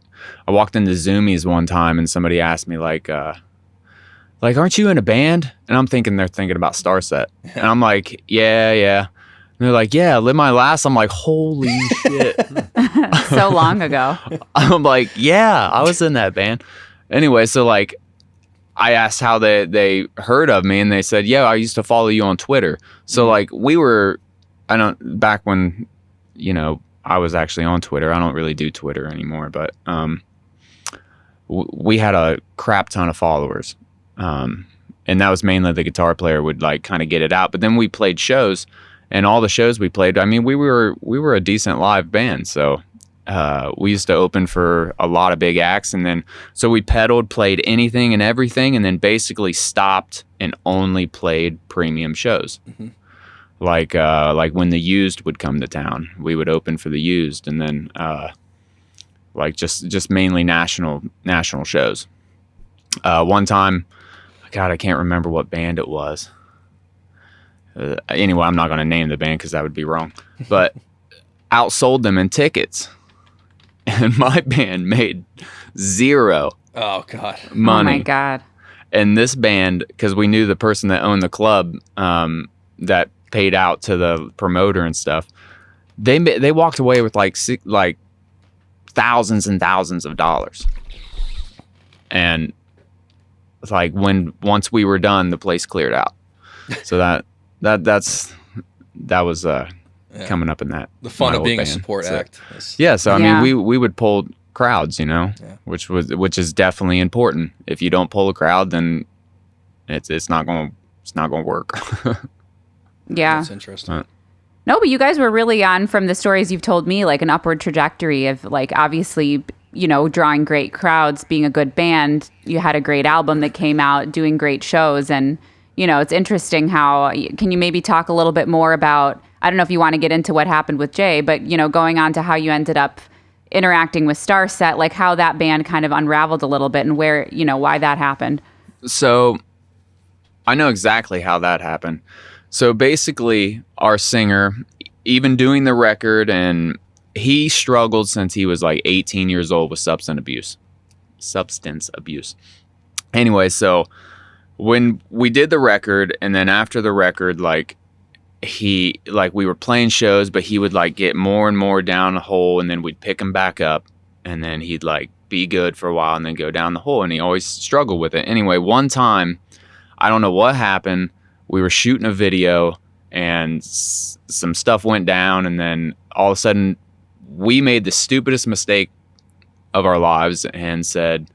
I walked into Zoomies one time and somebody asked me like, aren't you in a band? And I'm thinking they're thinking about Starset. And I'm like, yeah. And they're like, yeah, Live My Last. I'm like, holy shit. So long ago. I'm like, yeah, I was in that band. Anyway, so like I asked how they heard of me, and they said, yeah, I used to follow you on Twitter. So like back when, I was actually on Twitter. I don't really do Twitter anymore, but we had a crap ton of followers. And that was mainly the guitar player would like kind of get it out. But then we played shows, and all the shows we played, I mean, we were a decent live band. So we used to open for a lot of big acts, and then so we pedaled, played anything and everything, and then basically stopped and only played premium shows. Mm-hmm. Like when the Used would come to town, we would open for the Used, and then like just mainly national shows. One time, God, I can't remember what band it was. Anyway, I'm not going to name the band because that would be wrong. But outsold them in tickets, and my band made zero. Oh God, money. Oh my God. And this band, because we knew the person that owned the club, that paid out to the promoter and stuff, they walked away with like thousands and thousands of dollars. And like once we were done, the place cleared out. So that was coming up in that. The fun of being band. A support act. Yeah. So I mean, we would pull crowds, which is definitely important. If you don't pull a crowd, then it's not going to work. Yeah. That's interesting. No, but you guys were really on, from the stories you've told me, like an upward trajectory of like, obviously, drawing great crowds, being a good band. You had a great album that came out, doing great shows. And, it's interesting how, can you maybe talk a little bit more about, I don't know if you want to get into what happened with Jay, but, going on to how you ended up interacting with Starset, like how that band kind of unraveled a little bit and where, why that happened. So I know exactly how that happened. So basically, our singer, even doing the record, and he struggled since he was like 18 years old with substance abuse. Anyway, so when we did the record, and then after the record, like we were playing shows, but he would like get more and more down the hole, and then we'd pick him back up, and then he'd like be good for a while and then go down the hole, and he always struggled with it. Anyway, one time, I don't know what happened. We were shooting a video, and some stuff went down, and then all of a sudden we made the stupidest mistake of our lives and said,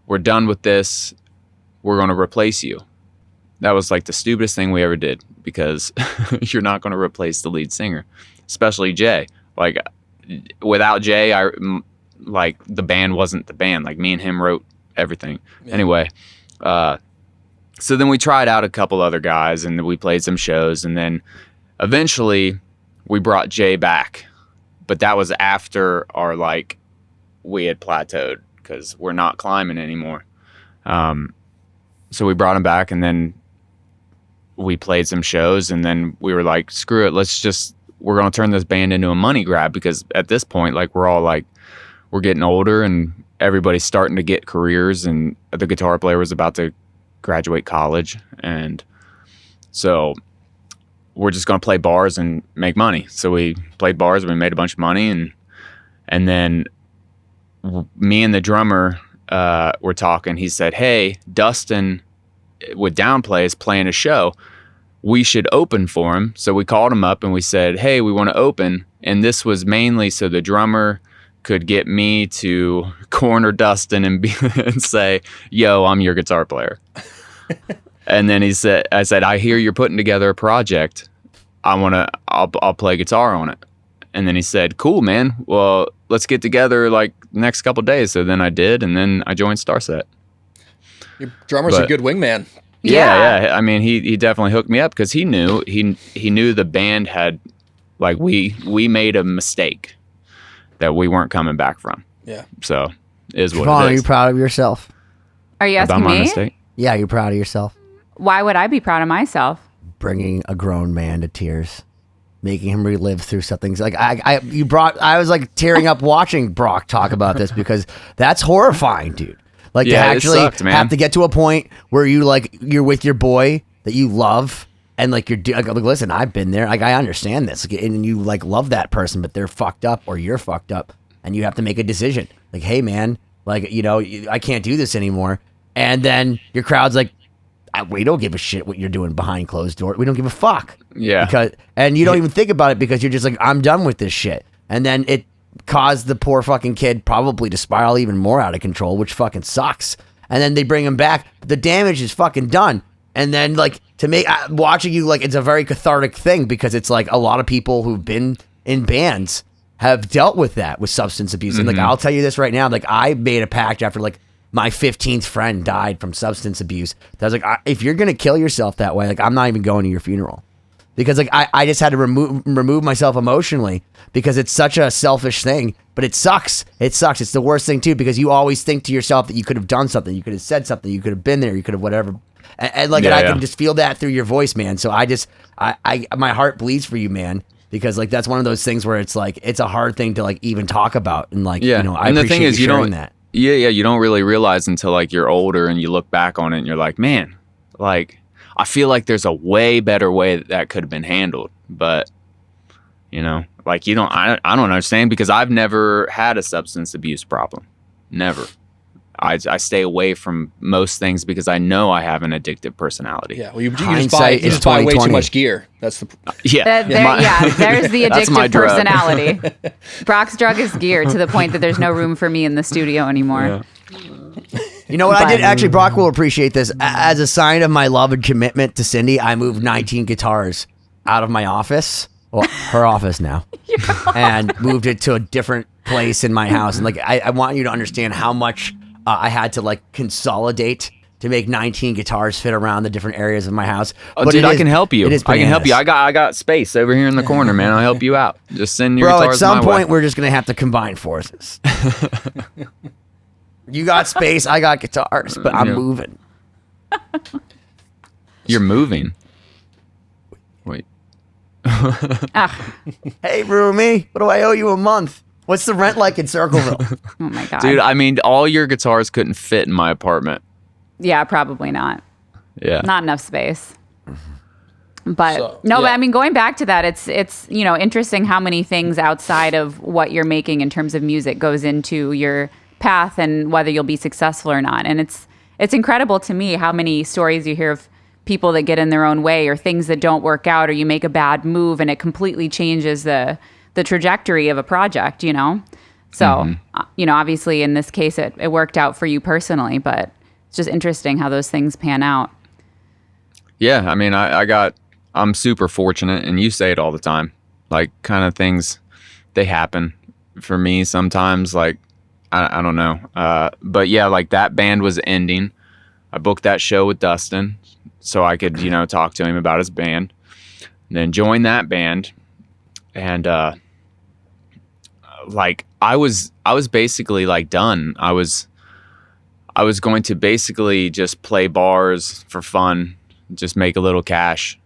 we're done with this. We're going to replace you. That was like the stupidest thing we ever did, because you're not going to replace the lead singer, especially Jay. Like without Jay, the band wasn't the band. Like me and him wrote everything. Yeah. Anyway, so then we tried out a couple other guys, and we played some shows, and then eventually we brought Jay back, but that was after our like we had plateaued because we're not climbing anymore. So we brought him back, and then we played some shows, and then we were like, screw it, we're going to turn this band into a money grab, because at this point, like, we're getting older and everybody's starting to get careers, and the guitar player was about to graduate college. And so we're just going to play bars and make money. So we played bars and we made a bunch of money. And then me and the drummer were talking. He said, hey, Dustin with Downplay is playing a show. We should open for him. So we called him up and we said, hey, we want to open. And this was mainly so the drummer could get me to corner Dustin and say, yo, I'm your guitar player. And then I said, I hear you're putting together a project. I'll play guitar on it. And then he said, cool, man. Well, let's get together like next couple of days. So then I did, and then I joined Starset. Your drummer's a good wingman. Yeah. I mean, he definitely hooked me up because he knew the band had, like, we made a mistake that we weren't coming back from. Yeah. So is what Siobhán, it is. are you proud of yourself? Are you About asking my me? mistake? Yeah, you're proud of yourself. Why would I be proud of myself? Bringing a grown man to tears, making him relive through something. Like I was like tearing up watching Brock talk about this, because that's horrifying, dude. Like, to actually have to get to a point where you're with your boy that you love, and like like, listen, I've been there. Like, I understand this, and you like love that person, but they're fucked up or you're fucked up, and you have to make a decision. Like, hey man, like, I can't do this anymore. And then your crowd's like, we don't give a shit what you're doing behind closed doors. We don't give a fuck. Yeah. And you don't even think about it, because you're just like, I'm done with this shit. And then it caused the poor fucking kid probably to spiral even more out of control, which fucking sucks. And then they bring him back. The damage is fucking done. And then, like, to make watching you, like, it's a very cathartic thing, because it's like a lot of people who've been in bands have dealt with that, with substance abuse. And like, I'll tell you this right now, like, I made a pact after like my 15th friend died from substance abuse. I was like, if you're gonna kill yourself that way, like, I'm not even going to your funeral, because like I just had to remove myself emotionally, because it's such a selfish thing. But it sucks. It's the worst thing too, because you always think to yourself that you could have done something, you could have said something, you could have been there, you could have whatever. And I can just feel that through your voice, man. So I my heart bleeds for you, man. Because like, that's one of those things where it's like, it's a hard thing to like even talk about, and like, I and the thing appreciate is, you you sharing don't that. Yeah, you don't really realize until like you're older and you look back on it and you're like, man, like, I feel like there's a way better way that could have been handled. But, like, I don't understand, because I've never had a substance abuse problem. Never. I stay away from most things because I know I have an addictive personality. Yeah, well, you just Hindsight is buy way too 20/20. much gear. That's the There's the That's my addictive drug. personality. Brock's drug is gear, to the point that there's no room for me in the studio anymore. Yeah. You know what I But- did? Actually, Brock will appreciate this. As a sign of my love and commitment to Cindy, I moved 19 guitars out of my office, well, her office now, and moved it to a different place in my house. And like, I want you to understand how much I had to like consolidate to make 19 guitars fit around the different areas of my house. Oh, But dude, it I is- can help you. It is I can help you. bananas. I got space over here in the corner, man. I'll help you out. Just send your Bro, guitars at some my point, way. we're just going to have to combine forces. You got space, I got guitars, but I'm Yeah. moving. You're moving. Wait. Hey, roomie, what do I owe you a month? What's the rent like in Circleville? Oh my God. Dude, I mean, all your guitars couldn't fit in my apartment. Yeah, probably not. Yeah. Not enough space. But So, no, yeah. but I mean, going back to that, it's interesting how many things outside of what you're making in terms of music goes into your path and whether you'll be successful or not. And it's incredible to me how many stories you hear of people that get in their own way, or things that don't work out, or you make a bad move and it completely changes the trajectory of a project, So, obviously in this case, it worked out for you personally, but it's just interesting how those things pan out. Yeah, I mean, I'm super fortunate, and you say it all the time. Like, kind of things, they happen for me sometimes. Like, I don't know. But yeah, like, that band was ending. I booked that show with Dustin so I could, talk to him about his band. then joined that band. And like I was basically like done. I was going to basically just play bars for fun, just make a little cash.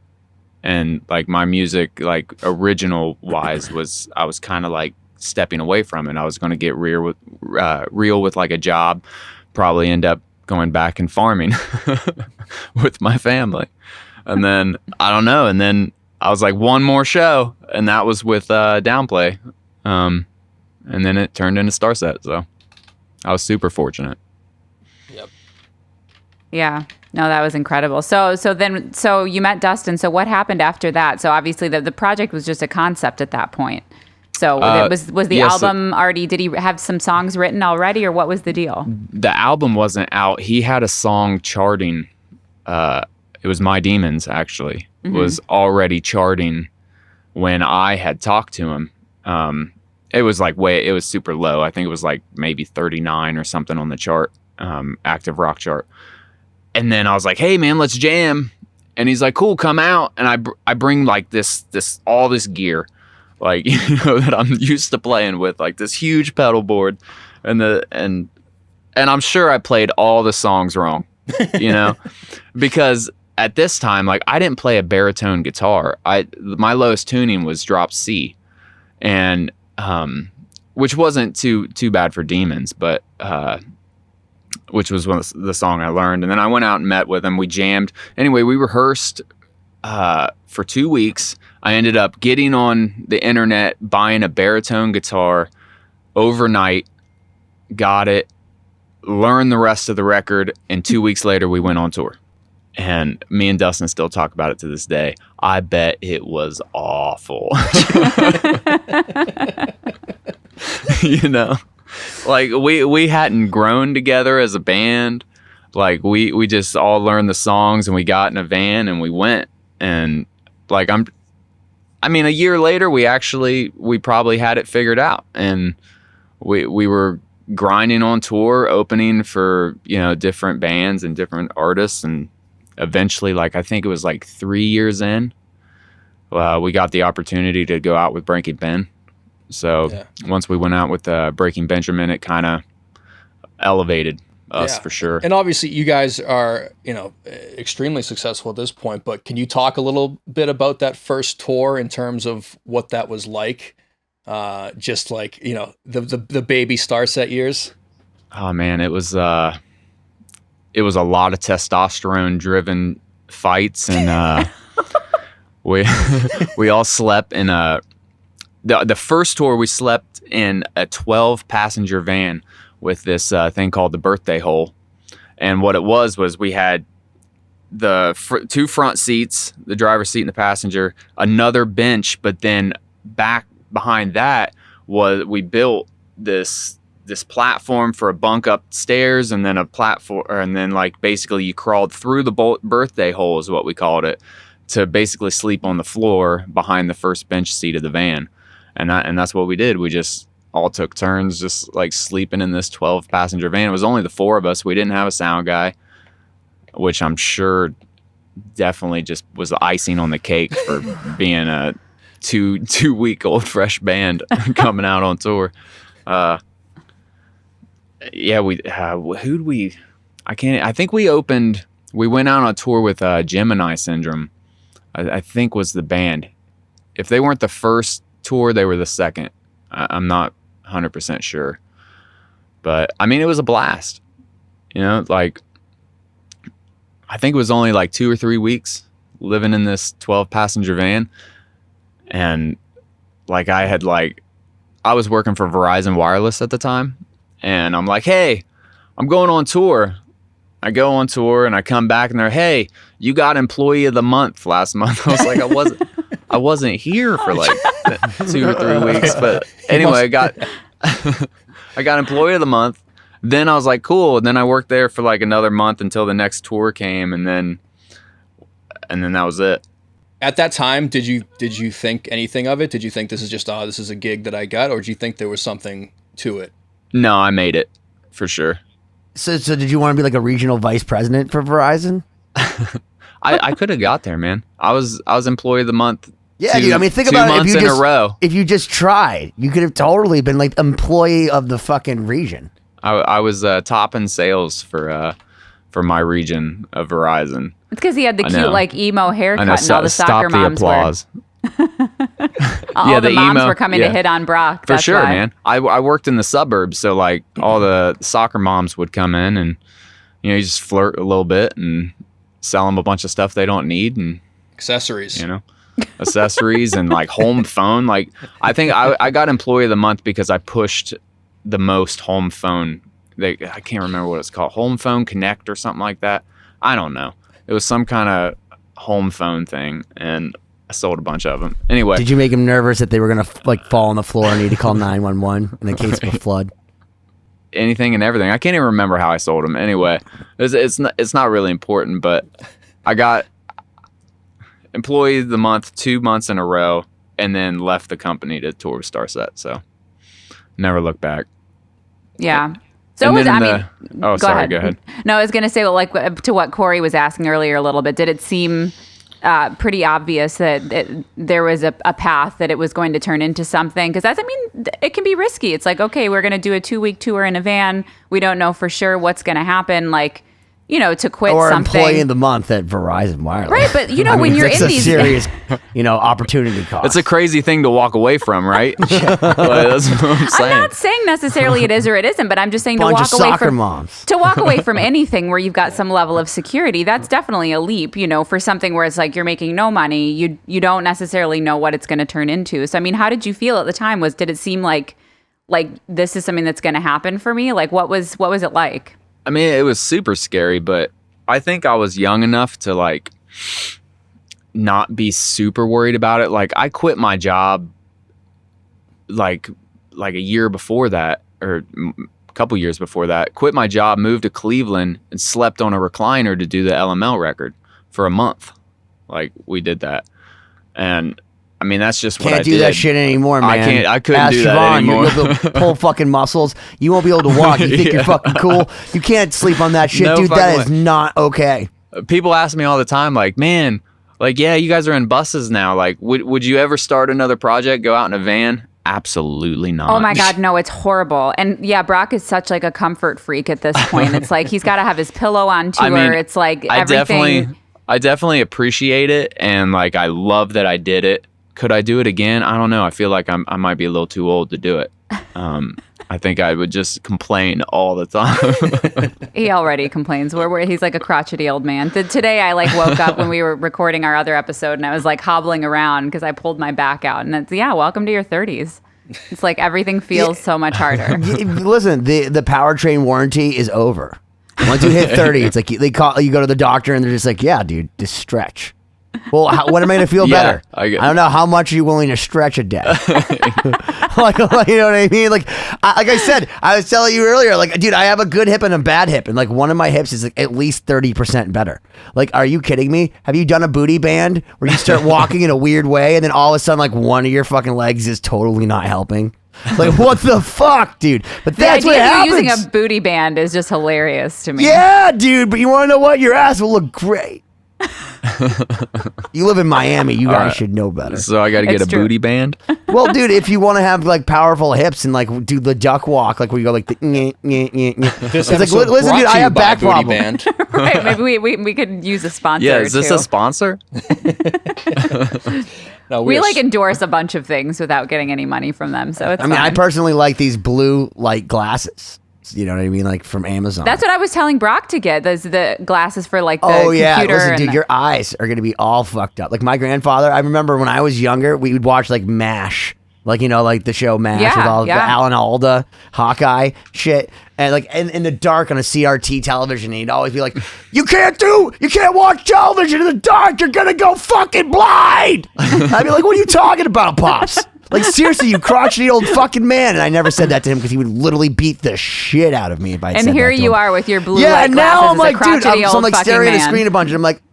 And like my music, like original wise, I was kind of like stepping away from it. I was going to get real with like a job, probably end up going back and farming with my family. And then I don't know. And then I was like, one more show, and that was with Downplay. And then it turned into Starset. So I was super fortunate. Yep. Yeah. No, that was incredible. So you met Dustin. So what happened after that? So obviously the project was just a concept at that point. So was the album already, did he have some songs written already, or what was the deal? The album wasn't out. He had a song charting. It was My Demons, actually. Was already charting when I had talked to him. It was like it was super low. I think it was like maybe 39 or something on the chart, active rock chart. And then I was like, hey man, let's jam. And he's like, cool, come out. And I bring like all this gear, like, that I'm used to playing with, like this huge pedal board, and I'm sure I played all the songs wrong, because at this time, like, I didn't play a baritone guitar. My lowest tuning was drop C, and which wasn't too bad for Demons, but which was the song I learned. And then I went out and met with him. We jammed. Anyway, we rehearsed for 2 weeks. I ended up getting on the internet, buying a baritone guitar overnight, got it, learned the rest of the record, and 2 weeks later we went on tour. And me and Dustin still talk about it to this day. I bet it was awful. Like we hadn't grown together as a band. Like we just all learned the songs, and we got in a van and we went. And like a year later we probably had it figured out, and we were grinding on tour, opening for different bands and different artists. And eventually, like I think it was like 3 years in, we got the opportunity to go out with Breaking Ben. So once we went out with Breaking Benjamin, it kind of elevated us for sure. And obviously you guys are, extremely successful at this point, but can you talk a little bit about that first tour in terms of what that was like? Just like, the baby Starset years? Oh man, it was a lot of testosterone driven fights, and we all slept in the first tour. We slept in a 12-passenger van with this thing called the birthday hole. And what it was we had the two front seats, the driver's seat and the passenger, another bench, but then back behind that we built this platform for a bunk upstairs, and then a platform, and then like basically you crawled through the birthday hole is what we called it, to basically sleep on the floor behind the first bench seat of the van. And that's what we did. We just all took turns just like sleeping in this 12-passenger van. It was only the four of us. We didn't have a sound guy, which I'm sure definitely just was the icing on the cake for being a two-week-old fresh band coming out on tour. I think we went out on a tour with Gemini Syndrome, I think was the band. If they weren't the first tour, they were the second. I'm not 100% sure, but it was a blast. Like I think it was only like 2 or 3 weeks living in this 12-passenger van, and like I was working for Verizon Wireless at the time, and I'm like, hey, I'm going on tour. I go on tour and I come back and they're, hey, you got Employee of the Month last month. I was like, I wasn't here for like 2 or 3 weeks, but anyway, I got Employee of the Month. Then I was like, cool. And then I worked there for like another month until the next tour came, and then that was it. At that time, did you think anything of it? Did you think this is just this is a gig that I got, or did you think there was something to it? No, I made it for sure. So did you want to be like a regional vice president for Verizon? I could have got there, man. I was Employee of the Month Yeah, dude. I mean, think two about it. months in a row. If you just tried, you could have totally been like employee of the fucking region. I was top in sales for my region of Verizon. It's because he had the cute like emo haircut, and all the Stop soccer the moms applause. all the moms emo, were coming to hit on Brock. For That's sure, why. man. I worked in the suburbs, so like all the soccer moms would come in and you just flirt a little bit and sell them a bunch of stuff they don't need and Accessories. Accessories and like home phone. Like I think I got employee of the month because I pushed the most home phone. I can't remember what it's called. Home phone Connect or something like that. I don't know. It was some kind of home phone thing, and I sold a bunch of them. Anyway, did you make them nervous that they were gonna like fall on the floor and need to call 911 in the case of a flood? Anything and everything. I can't even remember how I sold them. Anyway, it's not really important, but I got employee of the month 2 months in a row, and then left the company to tour with Starset. So never look back. Yeah. So was, go ahead. No, I was going to say, well, like to what Cory was asking earlier a little bit, did it seem pretty obvious that there was a path that it was going to turn into something? Because it can be risky. It's like, okay, we're going to do a 2-week tour in a van. We don't know for sure what's going to happen. Like, to quit or something. Employee of the month at Verizon Wireless. Right, but when you're in these serious, opportunity cost. It's a crazy thing to walk away from, right? That's what I'm saying. I'm not saying necessarily it is or it isn't, but I'm just saying Bunch to of walk away soccer from moms. to walk away from anything where you've got some level of security. That's definitely a leap, for something where it's like you're making no money. You don't necessarily know what it's going to turn into. So I mean, how did you feel at the time? Did it seem like this is something that's going to happen for me? Like what was it like? I mean, it was super scary, but I think I was young enough to like not be super worried about it. Like I quit my job like a year before that, or a couple years before that. Quit my job, moved to Cleveland, and slept on a recliner to do the LML record for a month. Like we did that, and I mean that's just what I did. Can't do that shit anymore, man. I couldn't do Siobhán, that anymore. You'll be able to pull fucking muscles. You won't be able to walk. You think you're fucking cool. You can't sleep on that shit, No dude. That fucking is not okay. People ask me all the time, like, man, like, yeah, you guys are in buses now. Like, would you ever start another project, go out in a van? Absolutely not. Oh my God, no, it's horrible. And yeah, Brock is such like a comfort freak at this point. It's like he's got to have his pillow on tour. I mean, it's like everything. I definitely appreciate it, and like I love that I did it. Could I do it again? I don't know. I feel like I might be a little too old to do it. I think I would just complain all the time. He already complains. He's like a crotchety old man. Today I like woke up when we were recording our other episode, and I was like hobbling around because I pulled my back out. And it's welcome to your 30s. It's like everything feels so much harder. Listen, the powertrain warranty is over. Once you hit 30, it's like you go to the doctor and they're just like, yeah, dude, just stretch. Well, what am I going to feel better? I don't know. How much are you willing to stretch a day? like, you know what I mean? Like I said, I was telling you earlier, like, dude, I have a good hip and a bad hip. And like one of my hips is like at least 30% better. Like, are you kidding me? Have you done a booty band where you start walking in a weird way and then all of a sudden like one of your fucking legs is totally not helping? Like, what the fuck, dude? But that's what happens. The idea of using a booty band is just hilarious to me. Yeah, dude. But you want to know what? Your ass will look great. You live in Miami. You guys should know better. So I got to get a booty band? Well, dude, if you want to have like powerful hips and like do the duck walk, like where you go like the This it's like, listen, dude, I have back problem. Right, maybe we could use a sponsor. Yeah, is this too. a sponsor? No, we like endorse a bunch of things without getting any money from them, so it's. I mean, fine. I personally like these blue light glasses. You know what I mean, like from Amazon. That's what I was telling Brock to get. Those the glasses for like the yeah, computer. listen, dude, your eyes are gonna be all fucked up. Like my grandfather, I remember when I was younger, we would watch like MASH, like like the show MASH with all the Alan Alda, Hawkeye shit, and like in the dark on a CRT television, and he'd always be like, you can't watch television in the dark, you're gonna go fucking blind." I'd be like, what are you talking about, Pops? Like, seriously, you crotchety old fucking man. And I never said that to him because he would literally beat the shit out of me if I said that to him. And here you are with your blue light glasses. And now I'm like, dude, I'm like staring man. at the screen a bunch, and I'm like,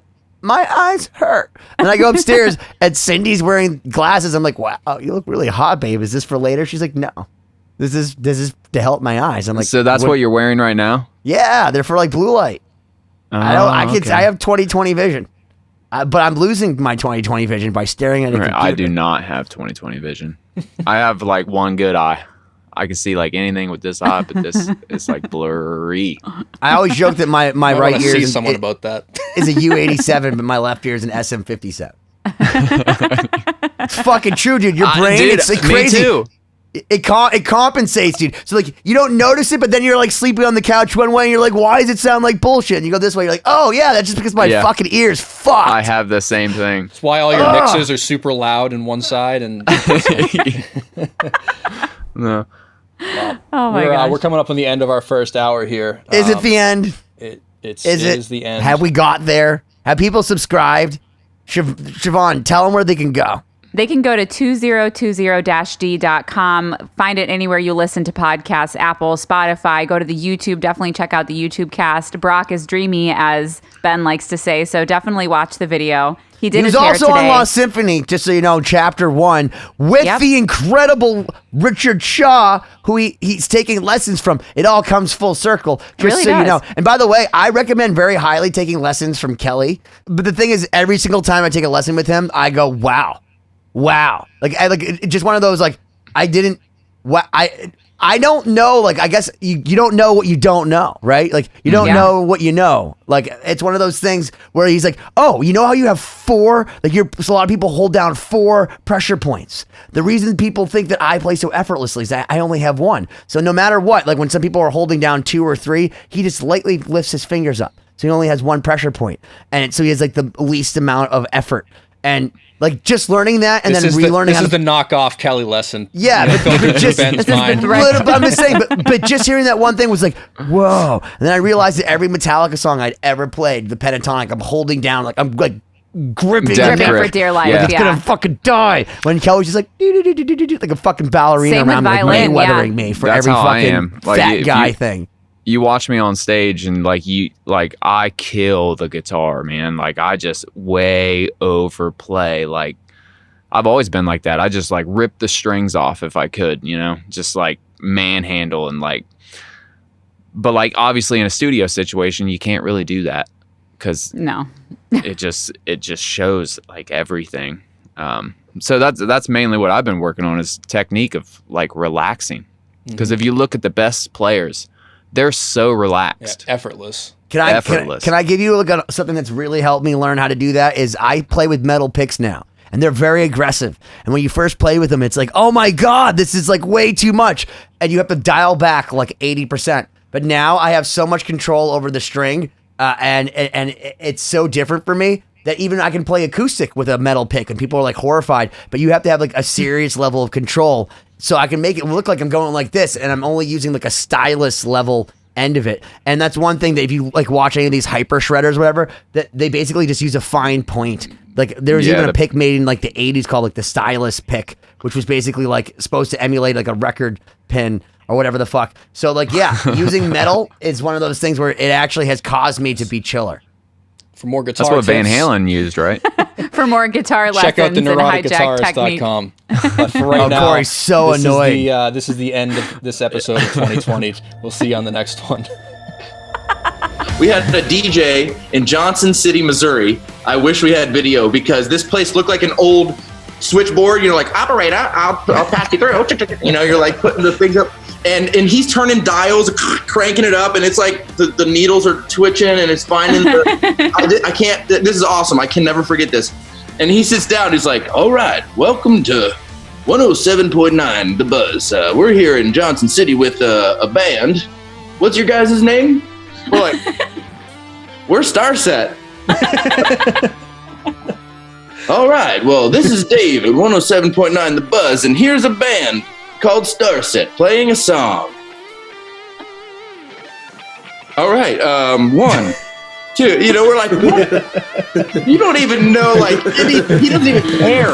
my eyes hurt. And I go upstairs, and Cindy's wearing glasses. I'm like, wow, you look really hot, babe. Is this for later? She's like, no. This is to help my eyes. I'm like, so that's what you're wearing right now? Yeah, they're for like blue light. I have 20/20 vision. But I'm losing my 20/20 vision by staring at a computer. I do not have 20/20 vision. I have like one good eye. I can see like anything with this eye, but this is like blurry. I always joke that my I right wanna ear see is, someone about that. is a U87, but my left ear is an SM57. It's fucking true, dude. Your brain, dude, it's like me crazy. too. It compensates, dude. So like you don't notice it, but then you're like sleeping on the couch one way, and you're like, "Why does it sound like bullshit?" And you go this way, you're like, "Oh yeah, that's just because my fucking ears fucked." I have the same thing. That's why all your mixes are super loud in one side, and No. Oh my gosh. we're coming up on the end of our first hour here. Is it the end? It Is is the end. Have we got there? Have people subscribed? Siobhán, tell them where they can go. They can go to 2020-d.com, find it anywhere you listen to podcasts, Apple, Spotify, go to the YouTube, definitely check out the YouTube cast. Brock is dreamy, as Ben likes to say, so definitely watch the video. He did He was his hair also today. on Lost Symphony, just so you know, chapter 1, with the incredible Richard Shaw, who he's taking lessons from. It all comes full circle, just really so you know. does. And by the way, I recommend very highly taking lessons from Kelly. But the thing is, every single time I take a lesson with him, I go, wow. Like it's just one of those, like, I don't know, like, I guess you don't know what you don't know, right? Like, you don't know what you know. Like, it's one of those things where he's like, oh, you know how you have 4, like, so a lot of people hold down 4 pressure points. The reason people think that I play so effortlessly is that I only have 1. So no matter what, like when some people are holding down 2 or 3, he just lightly lifts his fingers up. So he only has 1 pressure point. And so he has like the least amount of effort. And like just learning that and then relearning. This is the knockoff Kelly lesson. Yeah, but just Ben's mind. I'm just saying, but just hearing that one thing was like, whoa. And then I realized that every Metallica song I'd ever played, the pentatonic, I'm holding down, like I'm like gripping for dear life. Yeah. It's gonna fucking die. When Kelly's just like like a fucking ballerina Same with around, like violin, Mayweathering me for That's every how I fucking am. Like, fat if guy you- thing. You watch me on stage and like I kill the guitar, man. Like I just way overplay. Like I've always been like that. I just like rip the strings off if I could, you know, just like manhandle and like, but like obviously in a studio situation, you can't really do that because No. it just shows like everything. So that's mainly what I've been working on is technique of like relaxing. Because if you look at the best players, they're so relaxed. Effortless. Can Effortless. I give you something that's really helped me learn how to do that is I play with metal picks now. And they're very aggressive. And when you first play with them, it's like, oh my God, this is like way too much. And you have to dial back like 80%. But now I have so much control over the string and it's so different for me that even I can play acoustic with a metal pick and people are like horrified. But you have to have like a serious level of control. So I can make it look like I'm going like this and I'm only using like a stylus level end of it. And that's one thing that if you like watch any of these hyper shredders or whatever, that they basically just use a fine point. Like there was even a pick made in like the 80s called like the stylus pick, which was basically like supposed to emulate like a record pin or whatever the fuck. So like, yeah, using metal is one of those things where it actually has caused me to be chiller. For more guitar That's what Van tips, Halen used, right? For more guitar lessons check out the and hijack technique. neuroticguitarist.com. But for right now, Cory's so this annoyed. This is the end of this episode of 2020. We'll see you on the next one. We had a DJ in Johnson City, Missouri. I wish we had video because this place looked like an old switchboard. You know, like operator, I'll pass you through. You know, you're like putting the things up, and he's turning dials, cranking it up, and it's like the needles are twitching, and it's finding. I can't. This is awesome. I can never forget this. And he sits down. He's like, "All right, welcome to 107.9 The Buzz. We're here in Johnson City with a band. What's your guys' name?" We're like, "We're Starset." All right, well, this is Dave at 107.9 The Buzz, and here's a band called Starset playing a song. All right, 1, 2, you know, we're like, what? You don't even know, like, he doesn't even care.